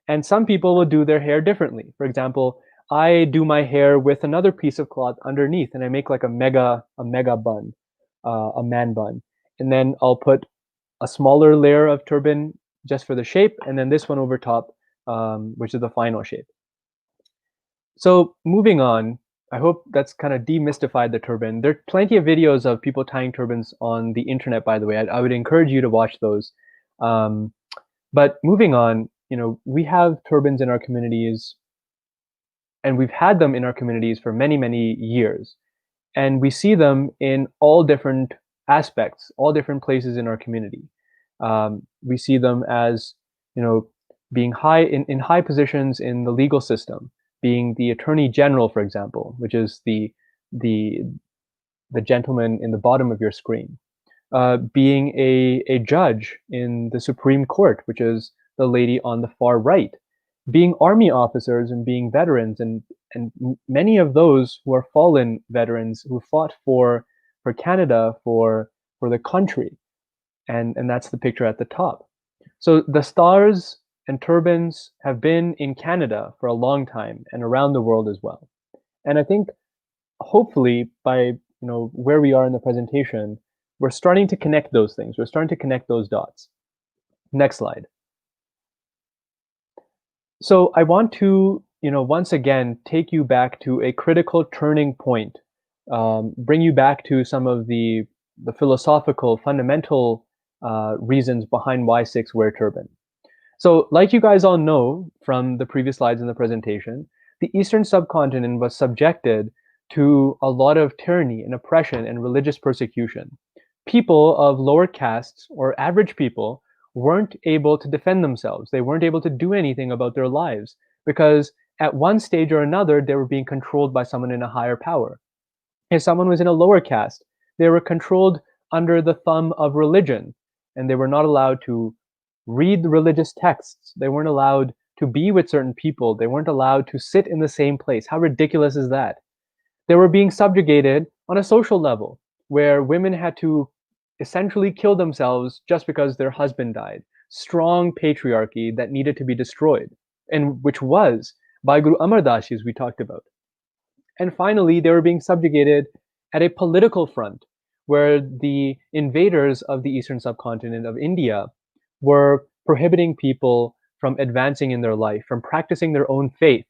B: And some people will do their hair differently. For example, I do my hair with another piece of cloth underneath, and I make like a mega bun, a man bun. And then I'll put a smaller layer of turban just for the shape, and then this one over top, which is the final shape. So moving on, I hope that's kind of demystified the turban. There are plenty of videos of people tying turbans on the internet, by the way. I would encourage you to watch those. But moving on, we have turbans in our communities, and we've had them in our communities for many, many years. And we see them in all different aspects, all different places in our community. We see them as, being in high positions in the legal system, being the Attorney General, for example, which is the gentleman in the bottom of your screen, being a judge in the Supreme Court, which is the lady on the far right, being army officers and being veterans, and many of those who are fallen veterans who fought for Canada, for the country, and that's the picture at the top. So the stars and turbans have been in Canada for a long time and around the world as well. And I think hopefully by where we are in the presentation, we're starting to connect those things. We're starting to connect those dots. Next slide. So I want to once again take you back to a critical turning point, bring you back to some of the philosophical fundamental reasons behind why Sikhs wear turban. So like you guys all know from the previous slides in the presentation, the Eastern subcontinent was subjected to a lot of tyranny and oppression and religious persecution. People of lower castes or average people weren't able to defend themselves. They weren't able to do anything about their lives because at one stage or another, they were being controlled by someone in a higher power. If someone was in a lower caste, they were controlled under the thumb of religion, and they were not allowed to read the religious texts. They weren't allowed to be with certain people. They weren't allowed to sit in the same place. How ridiculous is that? They were being subjugated on a social level, where women had to essentially kill themselves just because their husband died. Strong patriarchy that needed to be destroyed, and which was by Guru Amar Das Ji, as we talked about. And finally, they were being subjugated at a political front, where the invaders of the Eastern subcontinent of India were prohibiting people from advancing in their life, from practicing their own faith.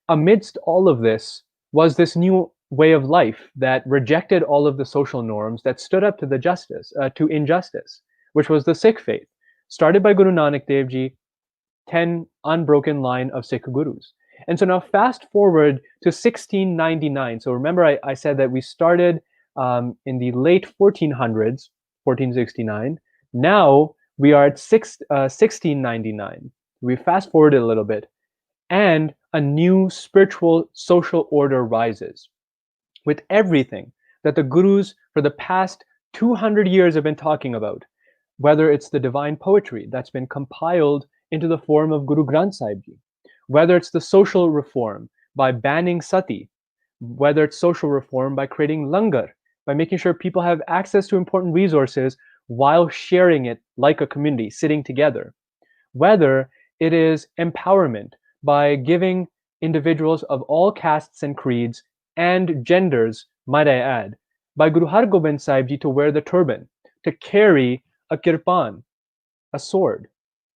B: Amidst all of this was this new way of life that rejected all of the social norms, that stood up to to injustice, which was the Sikh faith, started by Guru Nanak Dev Ji, 10 unbroken line of Sikh gurus. And so now fast forward to 1699. So remember I said that we started in the late 1400s, 1469. Now we are at 1699. We fast forwarded a little bit, and a new spiritual social order rises with everything that the gurus for the past 200 years have been talking about, whether it's the divine poetry that's been compiled into the form of Guru Granth Sahib Ji, whether it's the social reform by banning sati, whether it's social reform by creating langar by making sure people have access to important resources while sharing it like a community, sitting together. Whether it is empowerment by giving individuals of all castes and creeds and genders, might I add, by Guru Har Gobind Sahib Ji to wear the turban, to carry a kirpan, a sword,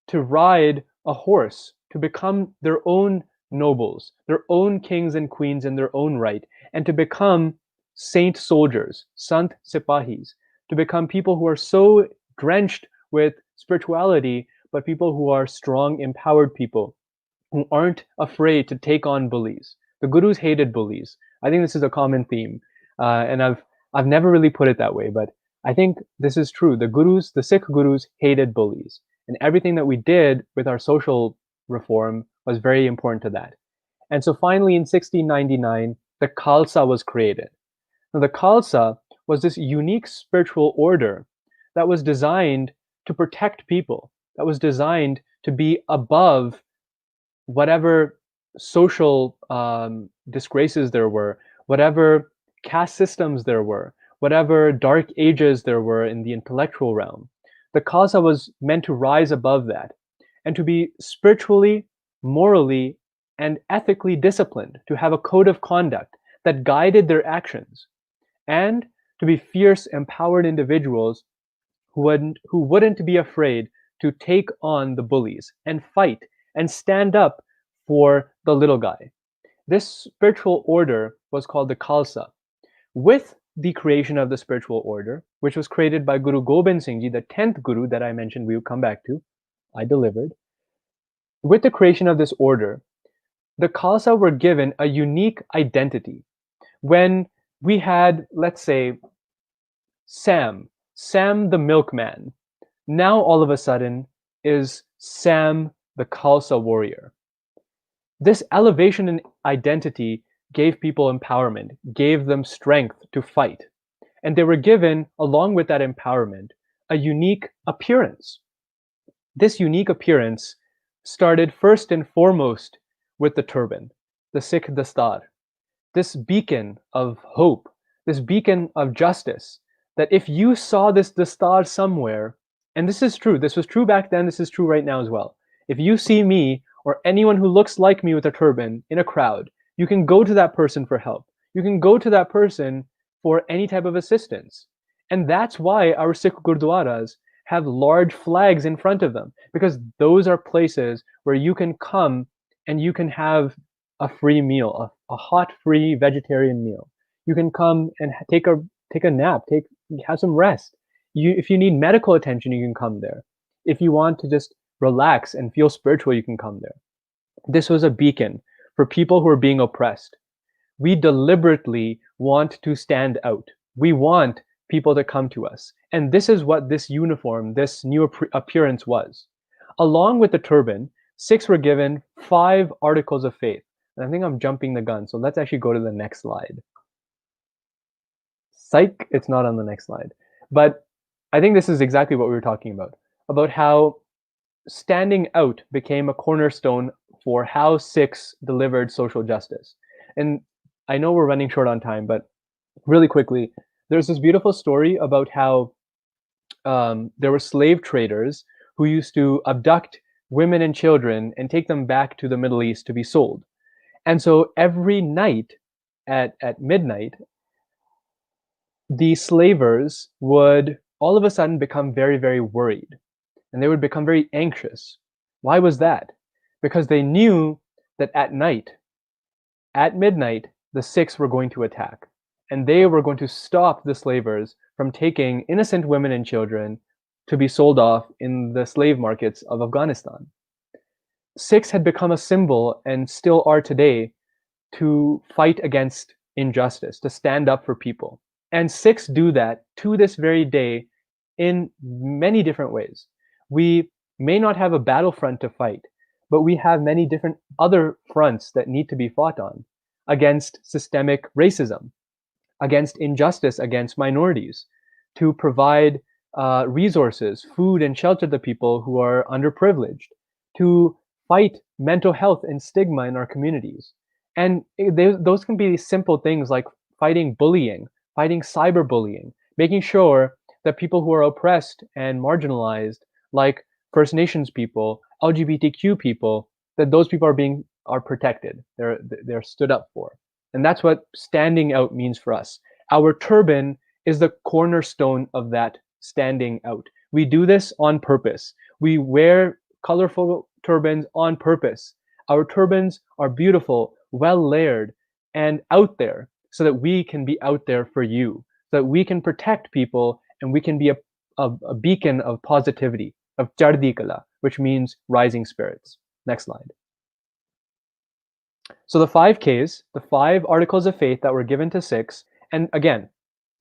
B: to ride a horse, to become their own nobles, their own kings and queens in their own right, and to become saint soldiers, Sant Sipahis, to become people who are so drenched with spirituality, but people who are strong, empowered people who aren't afraid to take on bullies. The gurus hated bullies. I think this is a common theme, and I've never really put it that way, but I think this is true. The Sikh gurus hated bullies, and everything that we did with our social reform was very important to that. And so finally, in 1699, the Khalsa was created. Now, the Khalsa was this unique spiritual order that was designed to protect people, that was designed to be above whatever social disgraces there were, whatever caste systems there were, whatever dark ages there were in the intellectual realm. The Khalsa was meant to rise above that and to be spiritually, morally, and ethically disciplined, to have a code of conduct that guided their actions, and to be fierce, empowered individuals who wouldn't be afraid to take on the bullies and fight and stand up for the little guy. This spiritual order was called the Khalsa. With the creation of the spiritual order, which was created by Guru Gobind Singh Ji, the 10th Guru that I mentioned we will come back to, I delivered. With the creation of this order, the Khalsa were given a unique identity. When we had, let's say, Sam the milkman, now all of a sudden is Sam the Khalsa warrior. This elevation in identity gave people empowerment, gave them strength to fight. And they were given, along with that empowerment, a unique appearance. This unique appearance started first and foremost with the turban, the Sikh dastar, this beacon of hope, this beacon of justice, that if you saw this dastar somewhere, and this is true, this was true back then, this is true right now as well. If you see me or anyone who looks like me with a turban in a crowd, you can go to that person for help. You can go to that person for any type of assistance. And that's why our Sikh gurdwaras have large flags in front of them, because those are places where you can come and you can have a free meal, a hot, free vegetarian meal. You can come and take a nap, have some rest. If you need medical attention, you can come there. If you want to just relax and feel spiritual, you can come there. This was a beacon for people who are being oppressed. We deliberately want to stand out. We want people to come to us. And this is what this uniform, this new appearance was. Along with the turban, Sikhs were given 5 articles of faith. And I think I'm jumping the gun, so let's actually go to the next slide. Psych, it's not on the next slide. But I think this is exactly what we were talking about how standing out became a cornerstone for how Sikhs delivered social justice. And I know we're running short on time, but really quickly, there's this beautiful story about how there were slave traders who used to abduct women and children and take them back to the Middle East to be sold. And so every night at midnight, the slavers would all of a sudden become very, very worried, and they would become very anxious. Why was that? Because they knew that at midnight, the Sikhs were going to attack, and they were going to stop the slavers from taking innocent women and children to be sold off in the slave markets of Afghanistan. Sikhs had become a symbol, and still are today, to fight against injustice, to stand up for people. And Sikhs do that to this very day in many different ways. We may not have a battlefront to fight, but we have many different other fronts that need to be fought on against systemic racism, against injustice against minorities, to provide resources, food, and shelter to people who are underprivileged, to fight mental health and stigma in our communities. And those can be simple things like fighting bullying, fighting cyberbullying, making sure that people who are oppressed and marginalized, like First Nations people, LGBTQ people, that those people are protected. They're stood up for. And that's what standing out means for us. Our turban is the cornerstone of that standing out. We do this on purpose. We wear colorful turbans on purpose. Our turbans are beautiful, well layered, and out there so that we can be out there for you, so that we can protect people and we can be a beacon of positivity, of chardi kala, which means rising spirits. Next slide. So the 5Ks, the 5 articles of faith that were given to Sikhs, and again,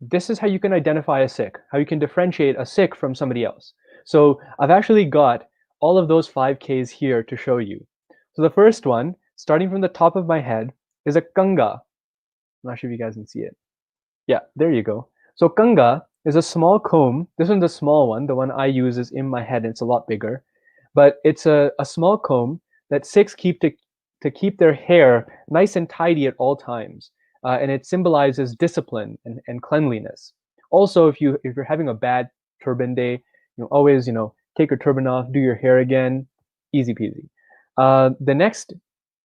B: this is how you can identify a Sikh, how you can differentiate a Sikh from somebody else. So I've actually got all of those 5Ks here to show you. So the first one, starting from the top of my head, is a kanga. I'm not sure if you guys can see it. Yeah, there you go. So kanga is a small comb. This one's a small one. The one I use is in my head and it's a lot bigger. But it's a small comb that Sikhs keep to keep their hair nice and tidy at all times. And it symbolizes discipline and cleanliness. Also, if you're having a bad turban day, always take your turban off, do your hair again, easy peasy. The next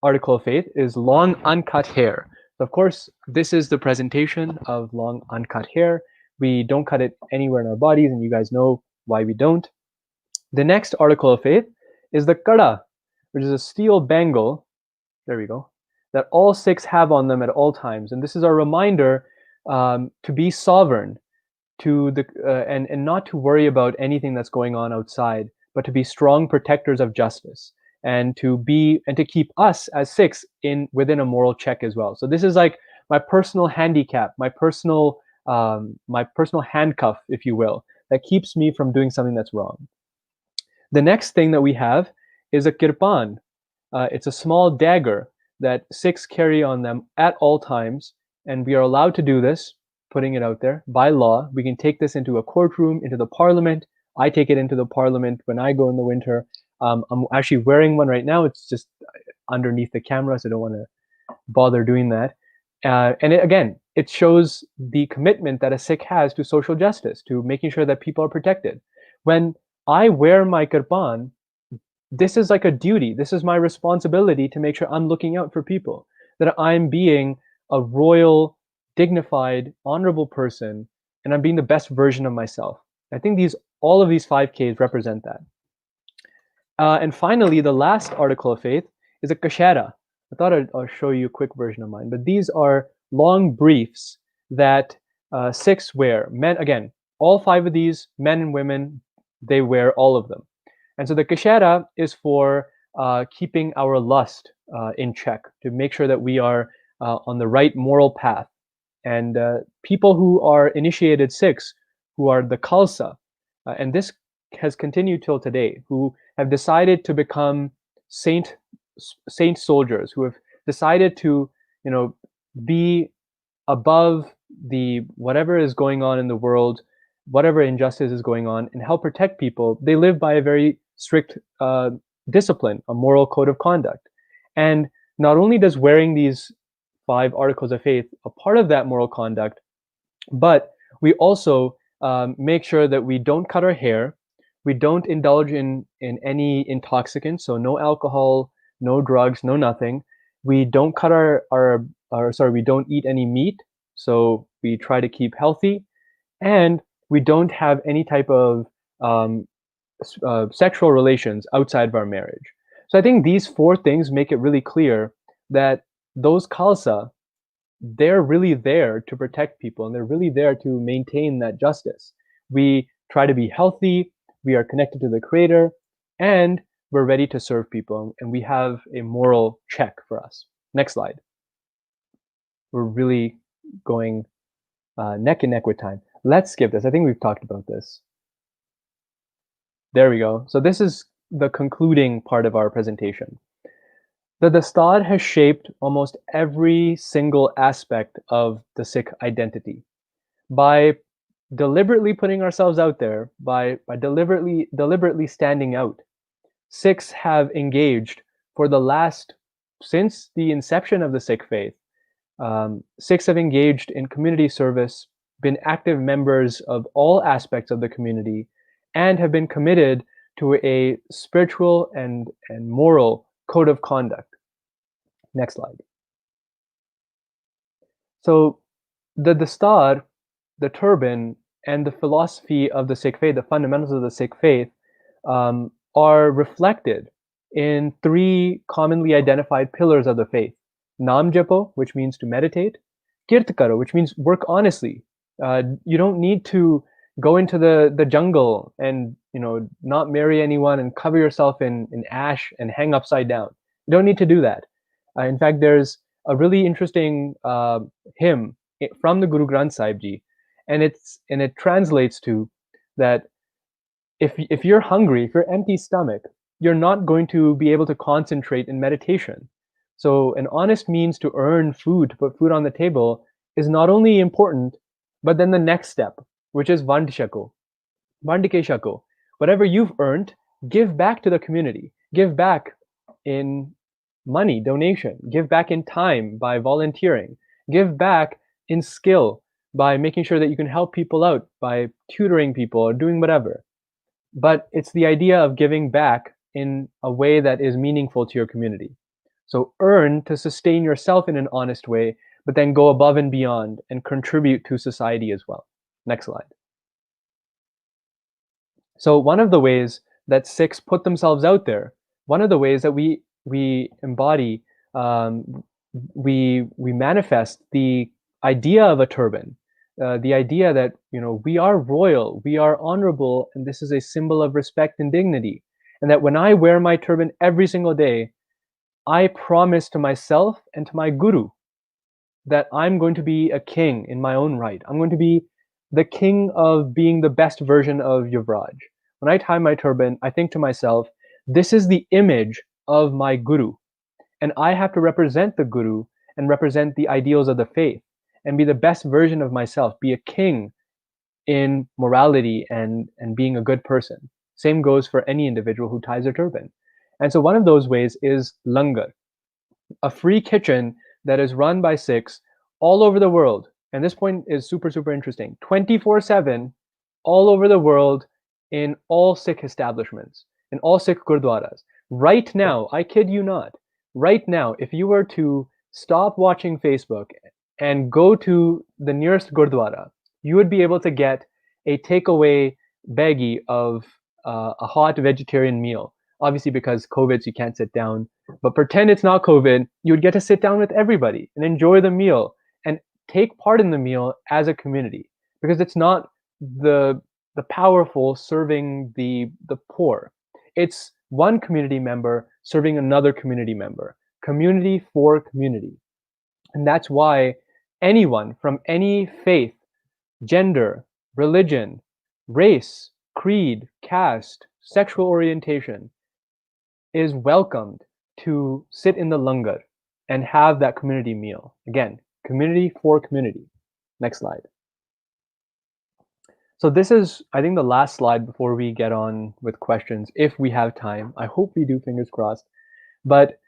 B: article of faith is long uncut hair. So of course, this is the presentation of long uncut hair. We don't cut it anywhere in our bodies, and you guys know why we don't. The next article of faith is the kada, which is a steel bangle. There we go. That all Sikhs have on them at all times, and this is our reminder to be sovereign, and not to worry about anything that's going on outside, but to be strong protectors of justice, and to keep us as Sikhs within a moral check as well. So this is like my personal handicap, my personal handcuff, if you will, that keeps me from doing something that's wrong. The next thing that we have is a kirpan. It's a small dagger that Sikhs carry on them at all times, and we are allowed to do this, putting it out there by law. We can take this into a courtroom, into the parliament. I take it into the parliament when I go in the winter. I'm actually wearing one right now. It's just underneath the camera, so I don't want to bother doing that. And it shows the commitment that a Sikh has to social justice, to making sure that people are protected. When I wear my kirpan, this is like a duty. This is my responsibility to make sure I'm looking out for people, that I'm being a royal, dignified, honorable person, and I'm being the best version of myself. I think all of these 5Ks represent that. And finally, the last article of faith is a kashera. I thought I'll show you a quick version of mine, but these are long briefs that Sikhs wear. Men, again, all 5 of these, men and women, they wear all of them. And so the kashera is for keeping our lust in check, to make sure that we are on the right moral path. And people who are initiated Sikhs, who are the Khalsa, and this has continued till today, who have decided to become saint soldiers, who have decided to be above the whatever is going on in the world, whatever injustice is going on, and help protect people. They live by a very strict discipline, a moral code of conduct. And not only does wearing these 5 articles of faith a part of that moral conduct, but we also make sure that we don't cut our hair, we don't indulge in any intoxicants, so no alcohol, no drugs, no nothing. We don't cut we don't eat any meat, so we try to keep healthy, and we don't have any type of sexual relations outside of our marriage. So I think these 4 things make it really clear that those Khalsa, they're really there to protect people, and they're really there to maintain that justice. We try to be healthy, we are connected to the Creator, and we're ready to serve people, and we have a moral check for us. Next slide. We're really going neck and neck with time. Let's skip this. I think we've talked about this. There we go. So this is the concluding part of our presentation. The Dastad has shaped almost every single aspect of the Sikh identity. By deliberately putting ourselves out there, by deliberately standing out, Sikhs have engaged since the inception of the Sikh faith. Sikhs have engaged in community service, been active members of all aspects of the community, and have been committed to a spiritual and moral code of conduct. Next slide. So the dastar, the turban, and the philosophy of the Sikh faith, the fundamentals of the Sikh faith, are reflected in three commonly identified pillars of the faith. Nam japo, which means to meditate. Kirt karo, which means work honestly. You don't need to go into the jungle and not marry anyone and cover yourself in ash and hang upside down. You don't need to do that. In fact, there's a really interesting hymn from the Guru Granth Sahib Ji, and it translates to that if you're hungry, if you're empty stomach, you're not going to be able to concentrate in meditation. So an honest means to earn food, to put food on the table, is not only important, but then the next step, which is vandishako, vandikeshako. Whatever you've earned, give back to the community. Give back in money, donation. Give back in time by volunteering. Give back in skill by making sure that you can help people out by tutoring people or doing whatever. But it's the idea of giving back in a way that is meaningful to your community. So earn to sustain yourself in an honest way, but then go above and beyond and contribute to society as well. Next slide. So one of the ways that Sikhs put themselves out there, one of the ways that we embody, we manifest the idea of a turban, the idea that we are royal, we are honorable, and this is a symbol of respect and dignity, and that when I wear my turban every single day, I promise to myself and to my guru that I'm going to be a king in my own right. I'm going to be the king of being the best version of Yuvraj. When I tie my turban, I think to myself, this is the image of my guru, and I have to represent the guru and represent the ideals of the faith and be the best version of myself, be a king in morality and being a good person. Same goes for any individual who ties a turban. And so one of those ways is langar, a free kitchen that is run by Sikhs all over the world. And this point is super, super interesting. 24/7, all over the world, in all Sikh establishments, in all Sikh gurdwaras. Right now, I kid you not, right now, if you were to stop watching Facebook and go to the nearest gurdwara, you would be able to get a takeaway baggie of a hot vegetarian meal. Obviously, because COVID, so you can't sit down. But pretend it's not COVID, you would get to sit down with everybody and enjoy the meal and take part in the meal as a community, because it's not the powerful serving the poor. It's one community member serving another community member, community for community. And that's why anyone from any faith, gender, religion, race, creed, caste, sexual orientation is welcomed to sit in the langar and have that community meal. Again, community for community. Next slide. So this is, I think, the last slide before we get on with questions, if we have time. I hope we do, fingers crossed. But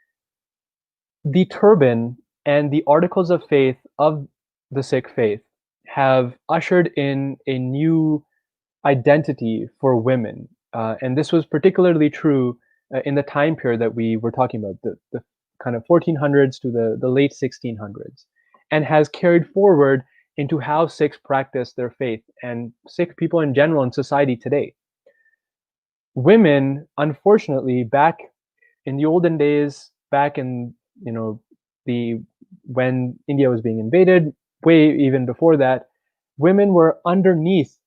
B: the turban and the articles of faith of the Sikh faith have ushered in a new identity for women. And this was particularly true in the time period that we were talking about, the kind of 1400s to the late 1600s, and has carried forward into how Sikhs practice their faith and Sikh people in general in society today. Women, unfortunately, back in the olden days, back in when India was being invaded, way even before that, women were underneath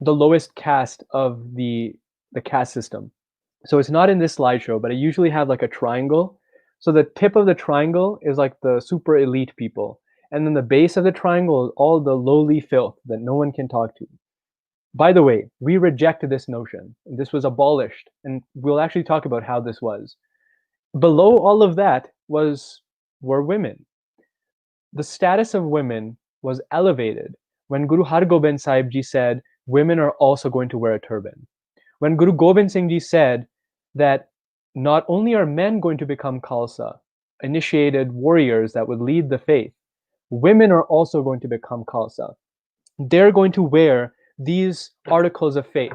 B: the lowest caste of the caste system. So it's not in this slideshow, but I usually have like a triangle. So the tip of the triangle is like the super elite people. And then the base of the triangle is all the lowly filth that no one can talk to. By the way, we reject this notion. This was abolished. And we'll actually talk about how this was. Below all of that were women. The status of women was elevated when Guru Har Gobind Sahib Ji said, women are also going to wear a turban. When Guru Gobind Singh Ji said that not only are men going to become Khalsa, initiated warriors that would lead the faith, women are also going to become Khalsa. they're going to wear these articles of faith,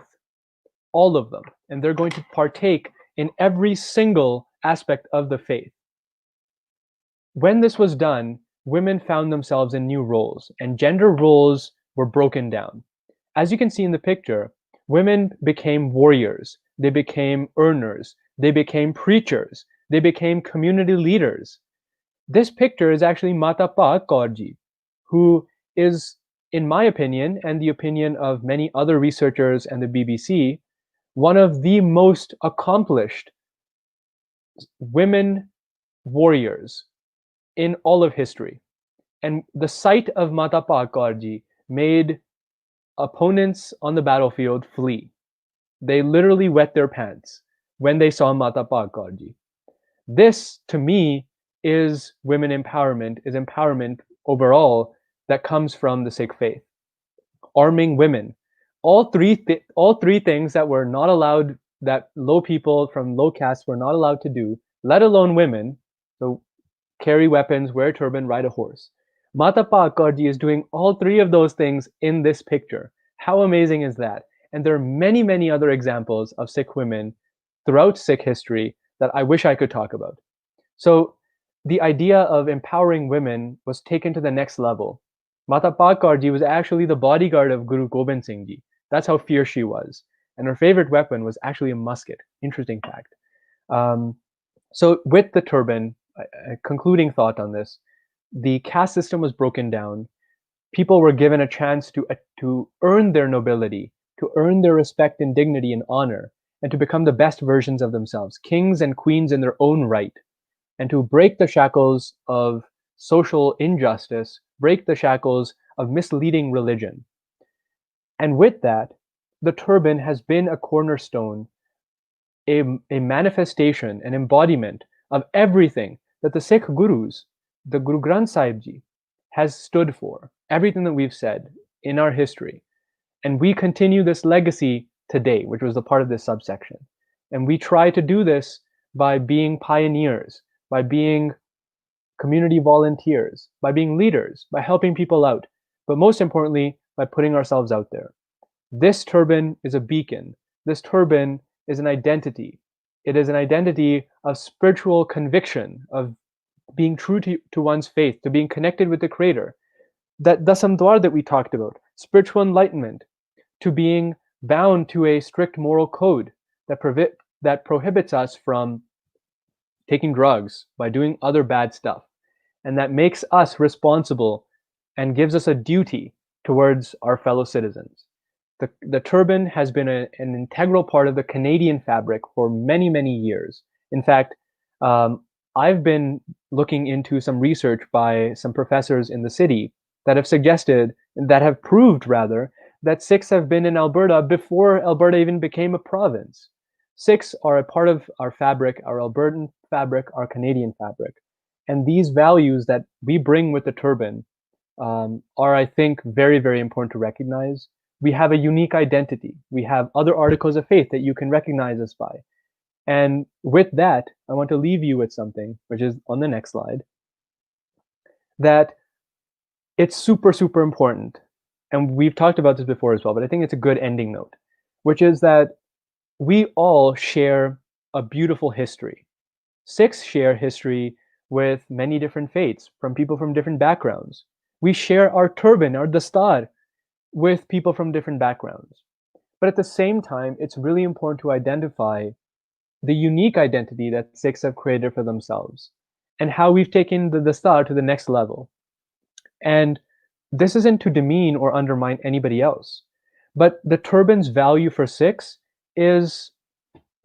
B: all of them, and they're going to partake in every single aspect of the faith. When this was done, women found themselves in new roles, and gender roles were broken down. As you can see in the picture, women became warriors, they became earners, they became preachers, they became community leaders. This picture is actually Mata Pa Kaurji, who is, in my opinion, and the opinion of many other researchers and the BBC, one of the most accomplished women warriors in all of history. And the sight of Mata Pa Kaurji made opponents on the battlefield flee. They literally wet their pants when they saw Mata Pa Kaurji. This, to me, is women empowerment, is empowerment overall that comes from the Sikh faith. Arming women. All three things that were not allowed, that low people from low castes were not allowed to do, let alone women. So carry weapons, wear a turban, ride a horse. Mata Pa Kaurji is doing all three of those things in this picture. How amazing is that? And there are many, many other examples of Sikh women throughout Sikh history that I wish I could talk about. So the idea of empowering women was taken to the next level. Mata Pa Kaurji was actually the bodyguard of Guru Gobind Singh Ji. That's how fierce she was. And her favorite weapon was actually a musket. Interesting fact. So with the turban, a concluding thought on this, the caste system was broken down. People were given a chance to earn their nobility, to earn their respect and dignity and honor, and to become the best versions of themselves, kings and queens in their own right, and to break the shackles of social injustice, break the shackles of misleading religion. And with that, the turban has been a cornerstone, a manifestation, an embodiment of everything that the Sikh gurus, the Guru Granth Sahib Ji, has stood for, everything that we've said in our history. And we continue this legacy today, which was a part of this subsection. And we try to do this by being pioneers, by being community volunteers, by being leaders, by helping people out, but most importantly, by putting ourselves out there. This turban is a beacon. This turban is an identity. It is an identity of spiritual conviction, of being true to one's faith, to being connected with the Creator. That dasamdwar that we talked about, spiritual enlightenment, to being bound to a strict moral code that prohibits us from taking drugs, by doing other bad stuff, and that makes us responsible and gives us a duty towards our fellow citizens. The turban has been an integral part of the Canadian fabric for many, many years. In fact, I've been looking into some research by some professors in the city that have suggested, that have proved rather, that Sikhs have been in Alberta before Alberta even became a province. Sikhs are a part of our fabric, our Albertan fabric, our Canadian fabric. And these values that we bring with the turban are, I think, very, very important to recognize. We have a unique identity. We have other articles of faith that you can recognize us by. And with that, I want to leave you with something, which is on the next slide, that it's super, super important. And we've talked about this before as well, but I think it's a good ending note, which is that we all share a beautiful history. Sikhs share history with many different faiths, from people from different backgrounds. We share our turban, our dastar, with people from different backgrounds. But at the same time, it's really important to identify the unique identity that Sikhs have created for themselves and how we've taken the dastar to the next level. And this isn't to demean or undermine anybody else, but the turban's value for Sikhs is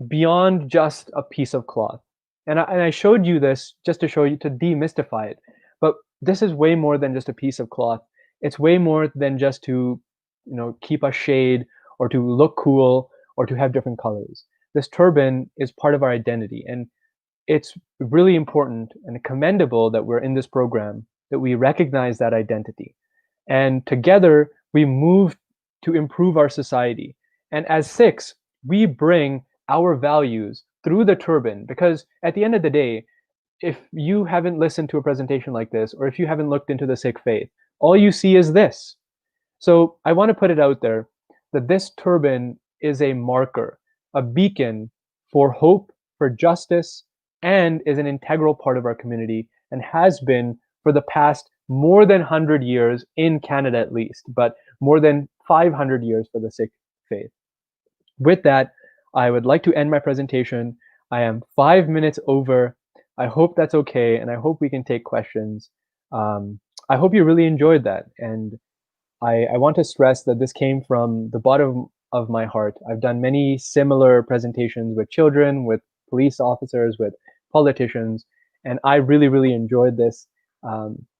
B: beyond just a piece of cloth. And I showed you this just to show you, to demystify it. But this is way more than just a piece of cloth. It's way more than just to, keep a shade or to look cool or to have different colors. This turban is part of our identity. And it's really important and commendable that we're in this program, that we recognize that identity. And together we move to improve our society. And as Sikhs, we bring our values through the turban, because at the end of the day, if you haven't listened to a presentation like this, or if you haven't looked into the Sikh faith, all you see is this. So I want to put it out there that this turban is a marker, a beacon for hope, for justice, and is an integral part of our community and has been for the past more than 100 years in Canada at least, but more than 500 years for the Sikh faith. With that, I would like to end my presentation. I am 5 minutes over. I hope that's okay, and I hope we can take questions. I hope you really enjoyed that, and I want to stress that this came from the bottom of my heart. I've done many similar presentations with children, with police officers, with politicians, and I really, really enjoyed this.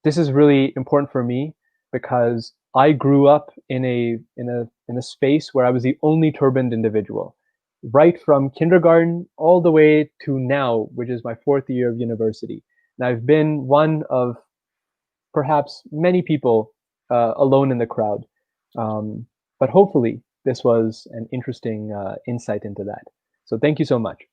B: This is really important for me because I grew up in a space where I was the only turbaned individual, right from kindergarten all the way to now, which is my 4th year of university. And I've been one of perhaps many people alone in the crowd. But hopefully this was an interesting insight into that. So thank you so much.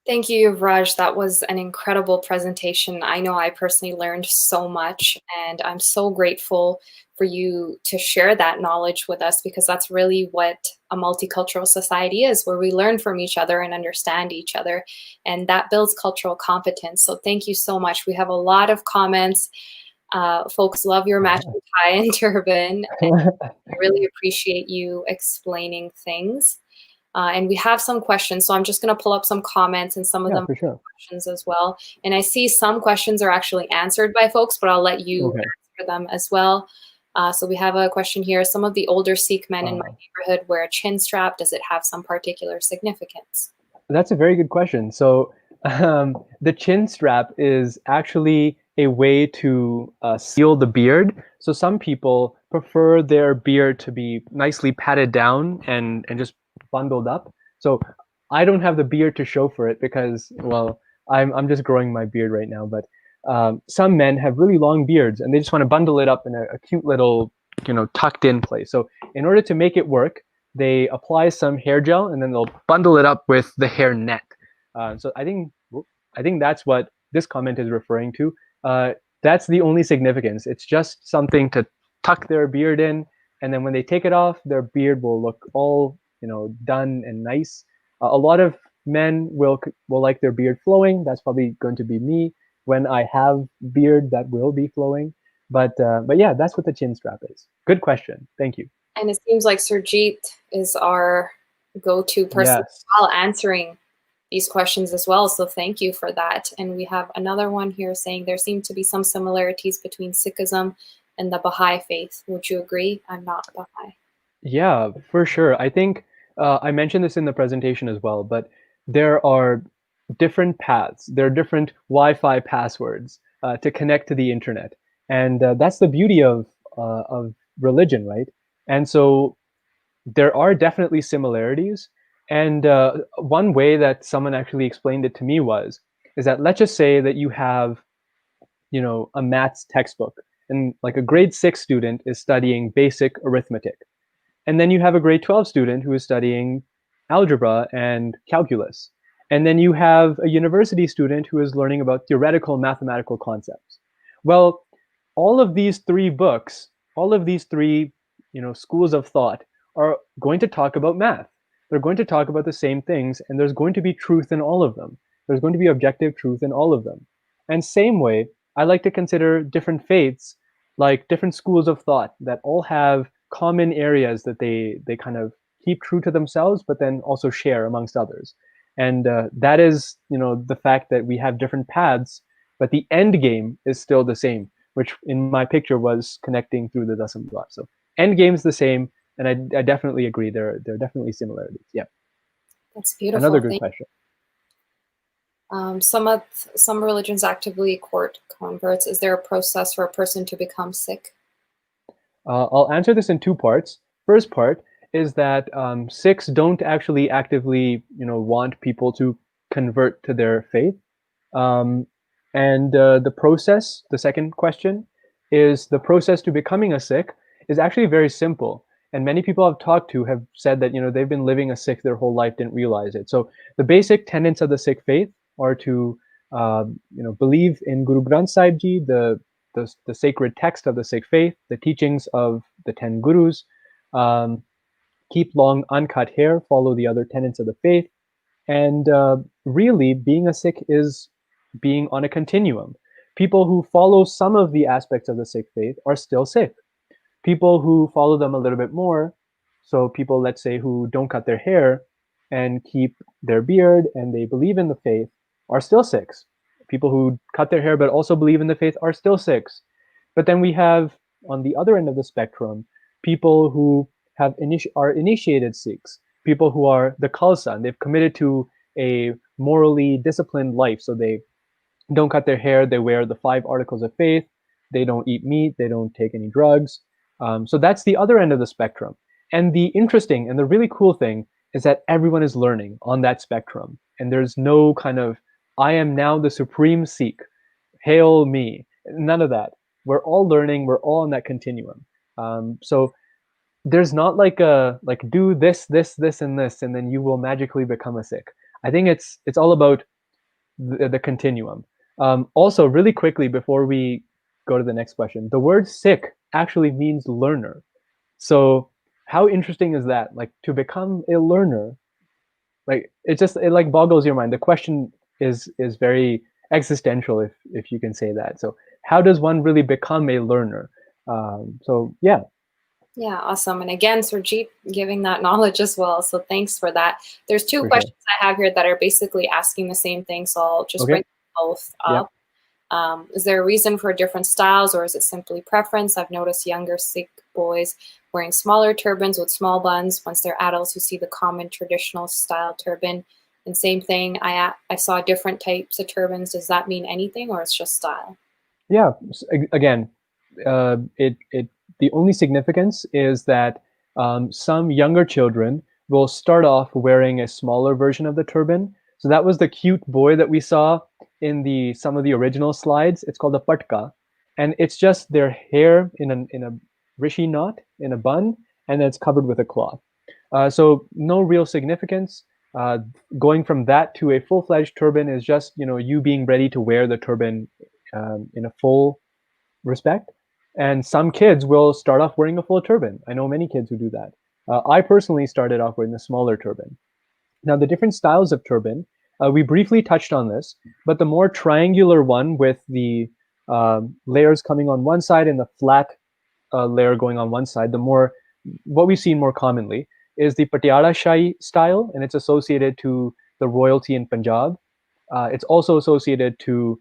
A: Thank you, Yuvraj. That was an incredible presentation. I know I personally learned so much, and I'm so grateful for you to share that knowledge with us, because that's really what a multicultural society is, where we learn from each other and understand each other, and that builds cultural competence. So thank you so much. We have a lot of comments. Folks love your matching tie and turban, and I really appreciate you explaining things. And we have some questions, so I'm just going to pull up some comments, and some of them
B: for sure.
A: questions as well. And I see some questions are actually answered by folks, but I'll let you answer them as well. So we have a question here. Some of the older Sikh men in my neighborhood wear a chin strap. Does it have some particular significance?
B: That's a very good question. So the chin strap is actually a way to seal the beard. So some people prefer their beard to be nicely patted down and just bundled up. So I don't have the beard to show for it because, well, I'm just growing my beard right now. But some men have really long beards and they just want to bundle it up in a cute little, tucked in place. So in order to make it work, they apply some hair gel and then they'll bundle it up with the hair net. So I think that's what this comment is referring to. That's the only significance. It's just something to tuck their beard in, and then when they take it off, their beard will look all done and nice. A lot of men will like their beard flowing. That's probably going to be me when I have beard that will be flowing. But yeah, that's what the chin strap is. Good question. Thank you.
A: And it seems like Surjit is our go-to person while answering these questions as well. So thank you for that. And we have another one here saying there seem to be some similarities between Sikhism and the Baha'i faith. Would you agree? I'm not Baha'i.
B: Yeah, for sure. I think I mentioned this in the presentation as well, but there are different paths. There are different Wi-Fi passwords to connect to the internet. And that's the beauty of religion, right? And so there are definitely similarities. And one way that someone actually explained it to me is that let's just say that you have, a maths textbook, and like a grade 6 student is studying basic arithmetic. And then you have a grade 12 student who is studying algebra and calculus. And then you have a university student who is learning about theoretical mathematical concepts. Well, all of these three books, all of these three, schools of thought are going to talk about math. They're going to talk about the same things, and there's going to be truth in all of them. There's going to be objective truth in all of them. And same way, I like to consider different faiths like different schools of thought that all have common areas that they kind of keep true to themselves, but then also share amongst others. And that is, the fact that we have different paths, but the end game is still the same, which in my picture was connecting through the Dasam Dwar. So end game's the same, and I definitely agree. There are definitely similarities. Yeah.
A: That's beautiful.
B: Another good question.
A: Some religions actively court converts. Is there a process for a person to become Sikh?
B: I'll answer this in two parts. First part is that Sikhs don't actually actively, want people to convert to their faith. And the process, the second question, is the process to becoming a Sikh is actually very simple. And many people I've talked to have said that, they've been living a Sikh their whole life, didn't realize it. So the basic tenets of the Sikh faith are to, believe in Guru Granth Sahib Ji, the sacred text of the Sikh faith, the teachings of the 10 gurus, keep long uncut hair, follow the other tenets of the faith. And really, being a Sikh is being on a continuum. People who follow some of the aspects of the Sikh faith are still Sikh. People who follow them a little bit more, so people, let's say, who don't cut their hair and keep their beard and they believe in the faith, are still Sikhs. People who cut their hair but also believe in the faith are still Sikhs. But then we have, on the other end of the spectrum, people who are initiated Sikhs, people who are the Khalsa, and they've committed to a morally disciplined life. So they don't cut their hair, they wear the 5 articles of faith, they don't eat meat, they don't take any drugs. So that's the other end of the spectrum. And the interesting and the really cool thing is that everyone is learning on that spectrum. And there's no kind of, I am now the supreme Sikh, hail me. None of that. We're all learning, we're all on that continuum. So there's not like do this, and this, and then you will magically become a Sikh. I think it's all about the continuum. Also, really quickly before we go to the next question, the word Sikh actually means learner. So how interesting is that? Like, to become a learner, like it like boggles your mind. The question is very existential, if you can say that. So how does one really become a learner? So yeah.
A: Yeah, awesome. And again, Surjeet giving that knowledge as well. So thanks for that. There's 2 questions I have here that are basically asking the same thing. So I'll just bring both up. Is there a reason for different styles, or is it simply preference? I've noticed younger Sikh boys wearing smaller turbans with small buns. Once they're adults who see the common traditional style turban. And same thing, I saw different types of turbans. Does that mean anything, or it's just style?
B: Yeah, again, the only significance is that some younger children will start off wearing a smaller version of the turban. So that was the cute boy that we saw in some of the original slides. It's called a patka, and it's just their hair in a rishi knot in a bun, and then it's covered with a cloth. So no real significance. Going from that to a full-fledged turban is just you being ready to wear the turban in a full respect. And some kids will start off wearing a full turban. I know many kids who do that. I personally started off wearing a smaller turban. Now, the different styles of turban, we briefly touched on this, but the more triangular one with the layers coming on one side and the flat layer going on one side, what we've seen more commonly is the Patiala Shahi style, and it's associated to the royalty in Punjab. It's also associated to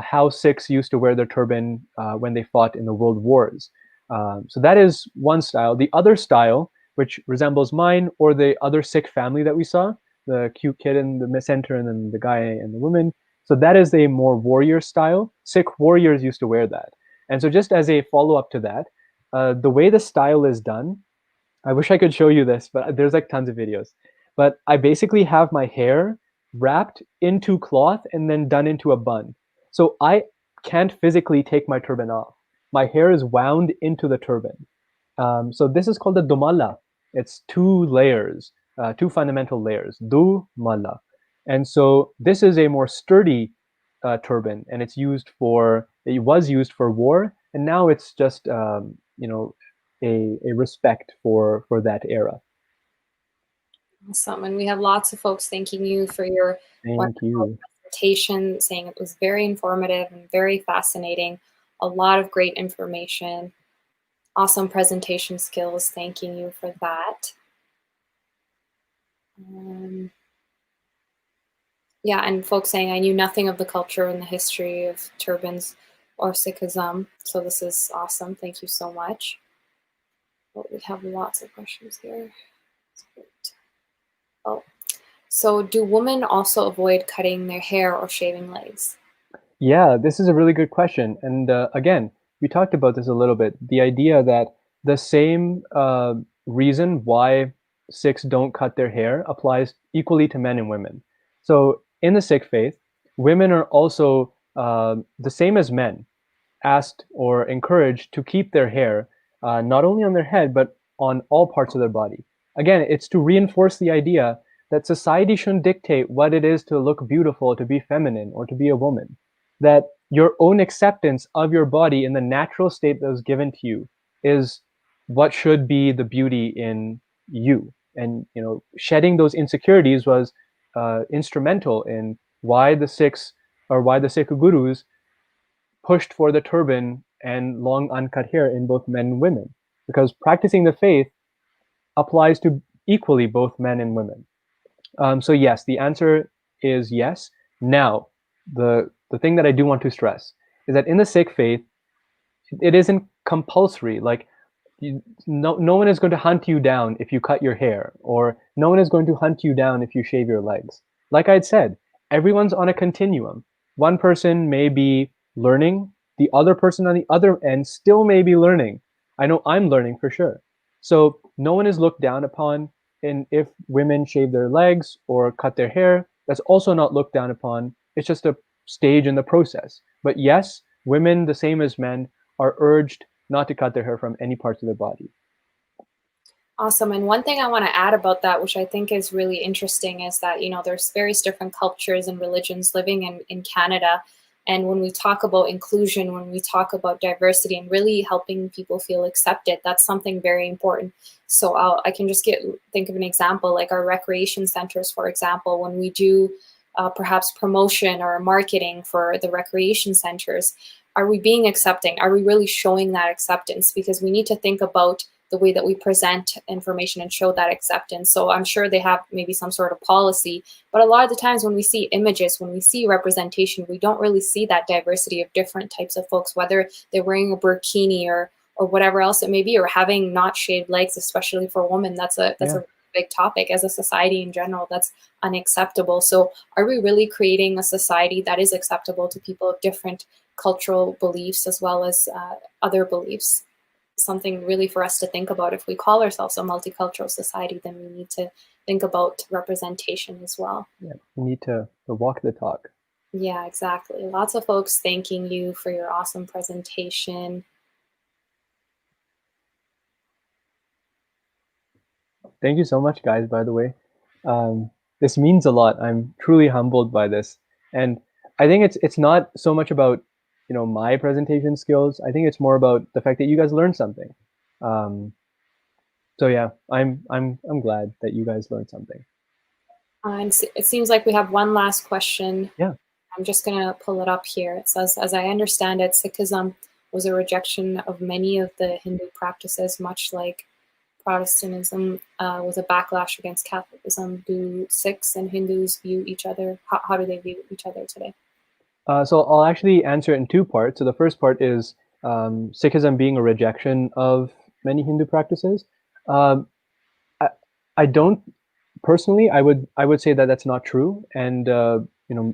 B: how Sikhs used to wear their turban when they fought in the world wars. So that is one style. The other style, which resembles mine or the other Sikh family that we saw, the cute kid in the center and then the guy and the woman. So that is a more warrior style. Sikh warriors used to wear that. And so just as a follow-up to that, the way the style is done, I wish I could show you this, but there's like tons of videos. But I basically have my hair wrapped into cloth and then done into a bun. So I can't physically take my turban off. My hair is wound into the turban. So this is called the dumala. It's 2 layers, 2 fundamental layers, dumala. And so this is a more sturdy turban, and it was used for war, and now it's just a respect for that era.
A: Awesome. And we have lots of folks thanking you for your wonderful presentation, saying it was very informative and very fascinating. A lot of great information. Awesome presentation skills. Thanking you for that. Yeah, and folks saying, I knew nothing of the culture and the history of turbans or Sikhism. So this is awesome. Thank you so much. Oh, we have lots of questions here. That's great. Oh, so do women also avoid cutting their hair or shaving legs?
B: Yeah, this is a really good question. And again, we talked about this a little bit. The idea that the same reason why Sikhs don't cut their hair applies equally to men and women. So in the Sikh faith, women are also the same as men, asked or encouraged to keep their hair not only on their head, but on all parts of their body. Again, it's to reinforce the idea that society shouldn't dictate what it is to look beautiful, to be feminine, or to be a woman. That your own acceptance of your body in the natural state that was given to you is what should be the beauty in you. And shedding those insecurities was instrumental in why the Sikhs, or why the Sikh gurus, pushed for the turban and long uncut hair in both men and women, because practicing the faith applies to equally both men and women. So yes, the answer is yes. Now, the thing that I do want to stress is that in the Sikh faith, it isn't compulsory. Like, no one is going to hunt you down if you cut your hair, or no one is going to hunt you down if you shave your legs. Like I'd said, everyone's on a continuum. One person may be learning, the other person on the other end still may be learning. I know I'm learning for sure. So no one is looked down upon. And if women shave their legs or cut their hair, that's also not looked down upon. It's just a stage in the process. But yes, women, the same as men, are urged not to cut their hair from any parts of their body.
A: Awesome. And one thing I want to add about that, which I think is really interesting, is that, there's various different cultures and religions living in Canada. And when we talk about inclusion, when we talk about diversity and really helping people feel accepted, that's something very important. So I can just think of an example, like our recreation centers, for example, when we do perhaps promotion or marketing for the recreation centers, are we being accepting? Are we really showing that acceptance? Because we need to think about the way that we present information and show that acceptance. So I'm sure they have maybe some sort of policy, but a lot of the times when we see images, when we see representation, we don't really see that diversity of different types of folks, whether they're wearing a burkini or whatever else it may be, or having not shaved legs, especially for women. That's a big topic as a society in general. That's unacceptable. So are we really creating a society that is acceptable to people of different cultural beliefs as well as other beliefs? Something really for us to think about. If we call ourselves a multicultural society, then we need to think about representation as well.
B: Yeah, we need to walk the talk.
A: Yeah, exactly. Lots of folks thanking you for your awesome presentation.
B: Thank you so much, guys, by the way. This means a lot. I'm truly humbled by this. And I think it's not so much about my presentation skills. I think it's more about the fact that you guys learned something. So yeah, I'm glad that you guys learned something.
A: It seems like we have one last question.
B: Yeah.
A: I'm just going to pull it up here. It says, as I understand it, Sikhism was a rejection of many of the Hindu practices, much like Protestantism was a backlash against Catholicism. Do Sikhs and Hindus view each other? How do they view each other today?
B: So I'll actually answer it in two parts. So the first part is Sikhism being a rejection of many Hindu practices. I don't personally. I would say that that's not true, and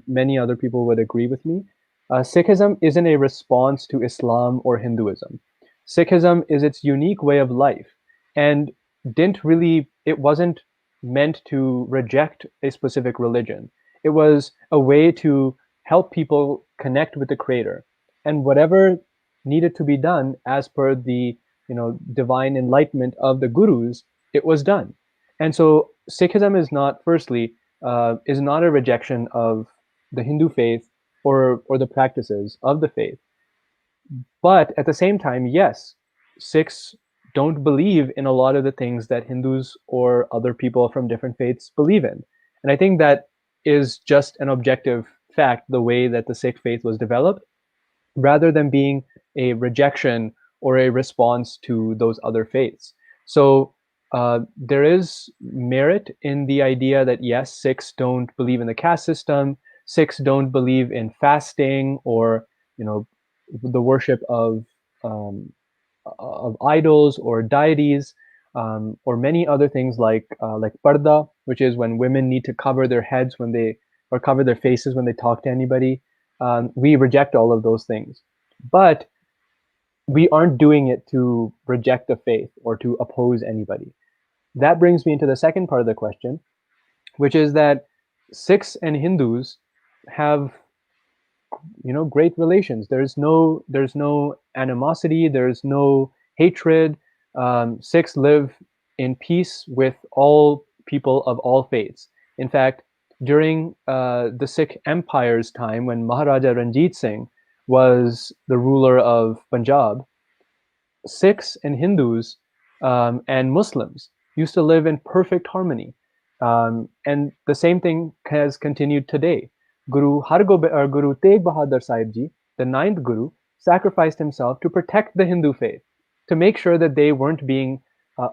B: many other people would agree with me. Sikhism isn't a response to Islam or Hinduism. Sikhism is its unique way of life, and it wasn't meant to reject a specific religion. It was a way to help people connect with the Creator, and whatever needed to be done as per the divine enlightenment of the gurus, it was done. And so Sikhism is not, firstly, is not a rejection of the Hindu faith or the practices of the faith. But at the same time, yes, Sikhs don't believe in a lot of the things that Hindus or other people from different faiths believe in. And I think that is just an objective fact, the way that the Sikh faith was developed, rather than being a rejection or a response to those other faiths. So there is merit in the idea that yes, Sikhs don't believe in the caste system. Sikhs don't believe in fasting or the worship of idols or deities, or many other things like parda, which is when women need to cover their heads or cover their faces when they talk to anybody. We reject all of those things, but we aren't doing it to reject the faith or to oppose anybody. That brings me into the second part of the question, which is that Sikhs and Hindus have great relations. There's no animosity, there's no hatred. Sikhs live in peace with all people of all faiths. In fact, during the Sikh Empire's time, when Maharaja Ranjit Singh was the ruler of Punjab, Sikhs and Hindus and Muslims used to live in perfect harmony. And the same thing has continued today. Guru Tegh Bahadur Sahib Ji, the ninth Guru, sacrificed himself to protect the Hindu faith, to make sure that they weren't being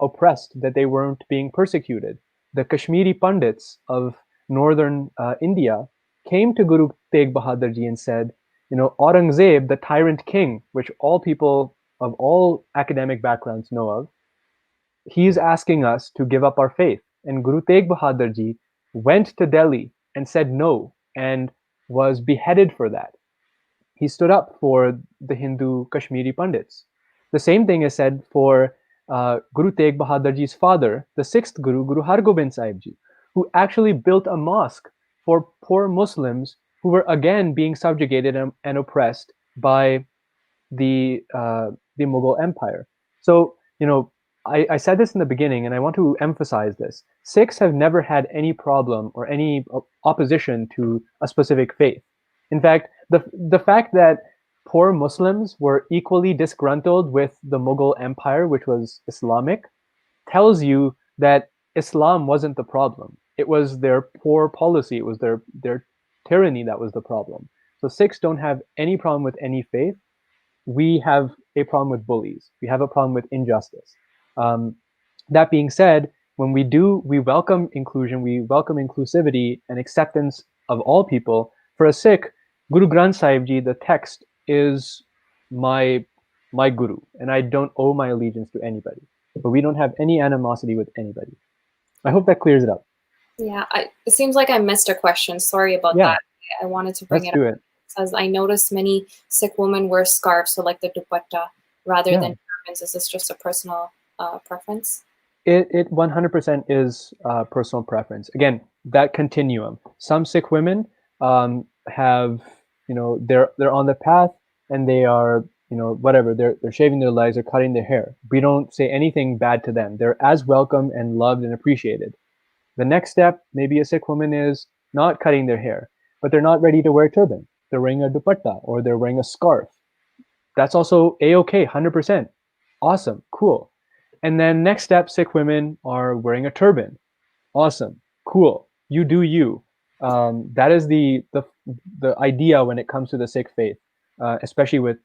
B: oppressed, that they weren't being persecuted. The Kashmiri Pandits of northern India came to Guru Tegh Bahadur Ji and said, Aurangzeb, the tyrant king, which all people of all academic backgrounds know of, he's asking us to give up our faith. And Guru Tegh Bahadur Ji went to Delhi and said no and was beheaded for that. He stood up for the Hindu Kashmiri Pandits. The same thing is said for Guru Tegh Bahadur Ji's father, the sixth Guru, Guru Har Gobind Sahib Ji, who actually built a mosque for poor Muslims who were again being subjugated and oppressed by the Mughal Empire. So, I said this in the beginning, and I want to emphasize this. Sikhs have never had any problem or any opposition to a specific faith. In fact, the fact that poor Muslims were equally disgruntled with the Mughal Empire, which was Islamic, tells you that Islam wasn't the problem. It was their poor policy. It was their tyranny that was the problem. So Sikhs don't have any problem with any faith. We have a problem with bullies. We have a problem with injustice. That being said, when we welcome inclusion, we welcome inclusivity and acceptance of all people. For a Sikh, Guru Granth Sahib Ji, the text, is my guru, and I don't owe my allegiance to anybody. But we don't have any animosity with anybody. I hope that clears it up.
A: Yeah, it seems like I missed a question. Sorry about that. I wanted to bring it up. As I noticed many Sikh women wear scarves, so like the dupatta, rather than turbans. Is this just a personal preference?
B: It 100% is personal preference. Again, that continuum. Some Sikh women have, they're on the path and they are, whatever, they're shaving their legs or cutting their hair. We don't say anything bad to them. They're as welcome and loved and appreciated. The next step, maybe a Sikh woman is not cutting their hair, but they're not ready to wear a turban. They're wearing a dupatta or they're wearing a scarf. That's also a-okay, 100%. Awesome, cool. And then next step, Sikh women are wearing a turban. Awesome, cool. You do you. That is the idea when it comes to the Sikh faith, especially with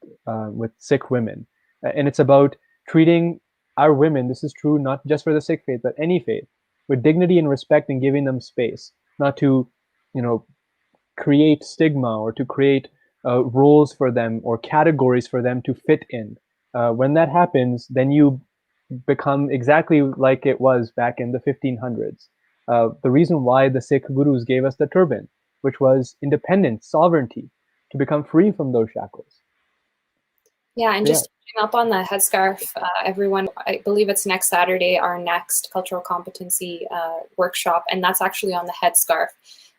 B: Sikh women. And it's about treating our women, this is true not just for the Sikh faith, but any faith, with dignity and respect and giving them space, not to, create stigma or to create roles for them or categories for them to fit in. When that happens, then you become exactly like it was back in the 1500s. The reason why the Sikh gurus gave us the turban, which was independence, sovereignty, to become free from those shackles.
A: Yeah, and just up on the headscarf, everyone, I believe it's next Saturday, our next cultural competency workshop, and that's actually on the headscarf.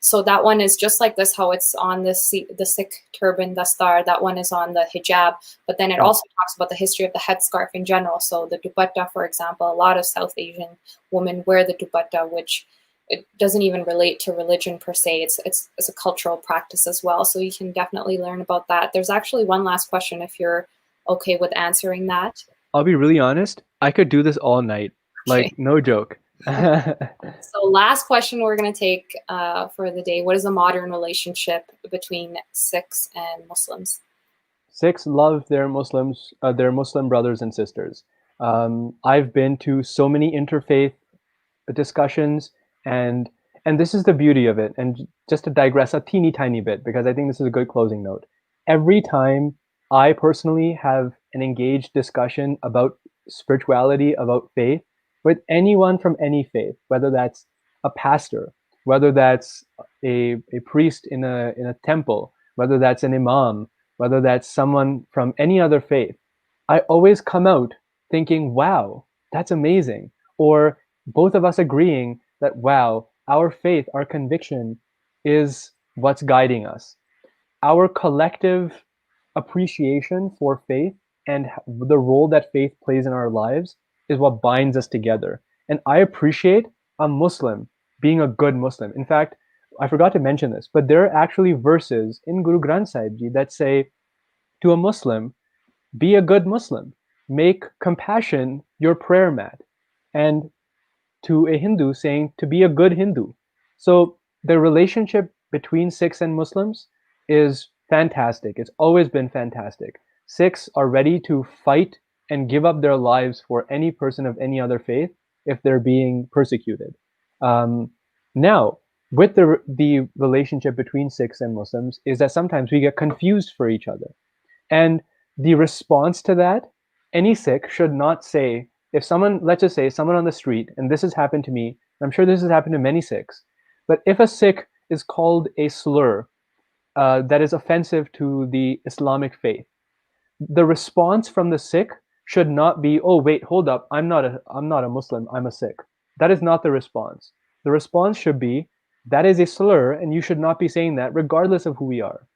A: So that one is just like this, how it's on the Sikh turban, dastar, that one is on the hijab, but then it also talks about the history of the headscarf in general. So the dupatta, for example, a lot of South Asian women wear the dupatta, which it doesn't even relate to religion per se. It's a cultural practice as well. So you can definitely learn about that. There's actually one last question if you're okay with answering that.
B: I'll be really honest. I could do this all night. Okay. Like, no joke.
A: So last question we're going to take for the day. What is the modern relationship between Sikhs and Muslims?
B: Sikhs love their Muslim brothers and sisters. I've been to so many interfaith discussions, and this is the beauty of it. And just to digress a teeny tiny bit, because I think this is a good closing note. Every time I personally have an engaged discussion about spirituality, about faith, with anyone from any faith, whether that's a pastor, whether that's a priest in a temple, whether that's an imam, whether that's someone from any other faith, I always come out thinking, wow, that's amazing. Or both of us agreeing that, wow, our faith, our conviction is what's guiding us. Our collective appreciation for faith and the role that faith plays in our lives is what binds us together. And I appreciate a Muslim being a good Muslim. In fact, I forgot to mention this, but there are actually verses in Guru Granth Sahib Ji that say to a Muslim, be a good Muslim. Make compassion your prayer mat, and to a Hindu saying to be a good Hindu. So the relationship between Sikhs and Muslims is fantastic. It's always been fantastic. Sikhs are ready to fight and give up their lives for any person of any other faith if they're being persecuted. Now, with the relationship between Sikhs and Muslims is that sometimes we get confused for each other. And the response to that, any Sikh should not say, if someone, let's just say someone on the street, and this has happened to me, I'm sure this has happened to many Sikhs, but if a Sikh is called a slur that is offensive to the Islamic faith, the response from the Sikh should not be, oh wait, hold up, I'm not a Muslim, I'm a Sikh. That is not the response. The response should be, that is a slur, and you should not be saying that regardless of who we are.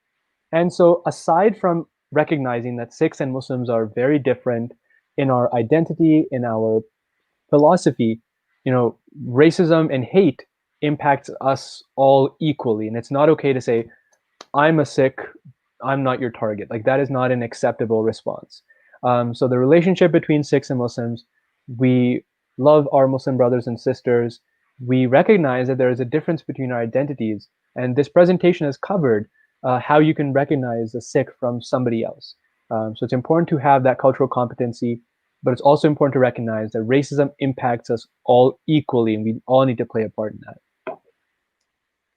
B: And so aside from recognizing that Sikhs and Muslims are very different in our identity, in our philosophy, racism and hate impacts us all equally. And it's not okay to say, I'm a Sikh, I'm not your target. Like, that is not an acceptable response. So the relationship between Sikhs and Muslims, we love our Muslim brothers and sisters. We recognize that there is a difference between our identities. And this presentation has covered how you can recognize a Sikh from somebody else. So it's important to have that cultural competency, but it's also important to recognize that racism impacts us all equally, and we all need to play a part in that.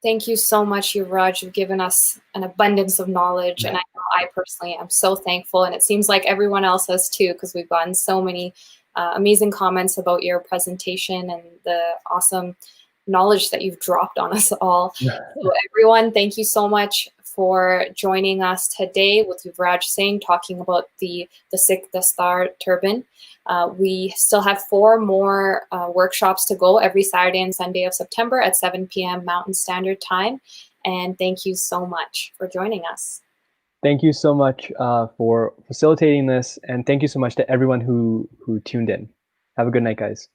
A: Thank you so much, Yuvraj. You've given us an abundance of knowledge, and I know I personally am so thankful, and it seems like everyone else has too, because we've gotten so many amazing comments about your presentation and the awesome knowledge that you've dropped on us all. So everyone, thank you so much for joining us today with Yuvraj Singh talking about the Sikh Dastar turban. We still have 4 more workshops to go every Saturday and Sunday of September at 7 p.m. Mountain Standard Time. And thank you so much for joining us.
B: Thank you so much for facilitating this. And thank you so much to everyone who tuned in. Have a good night, guys.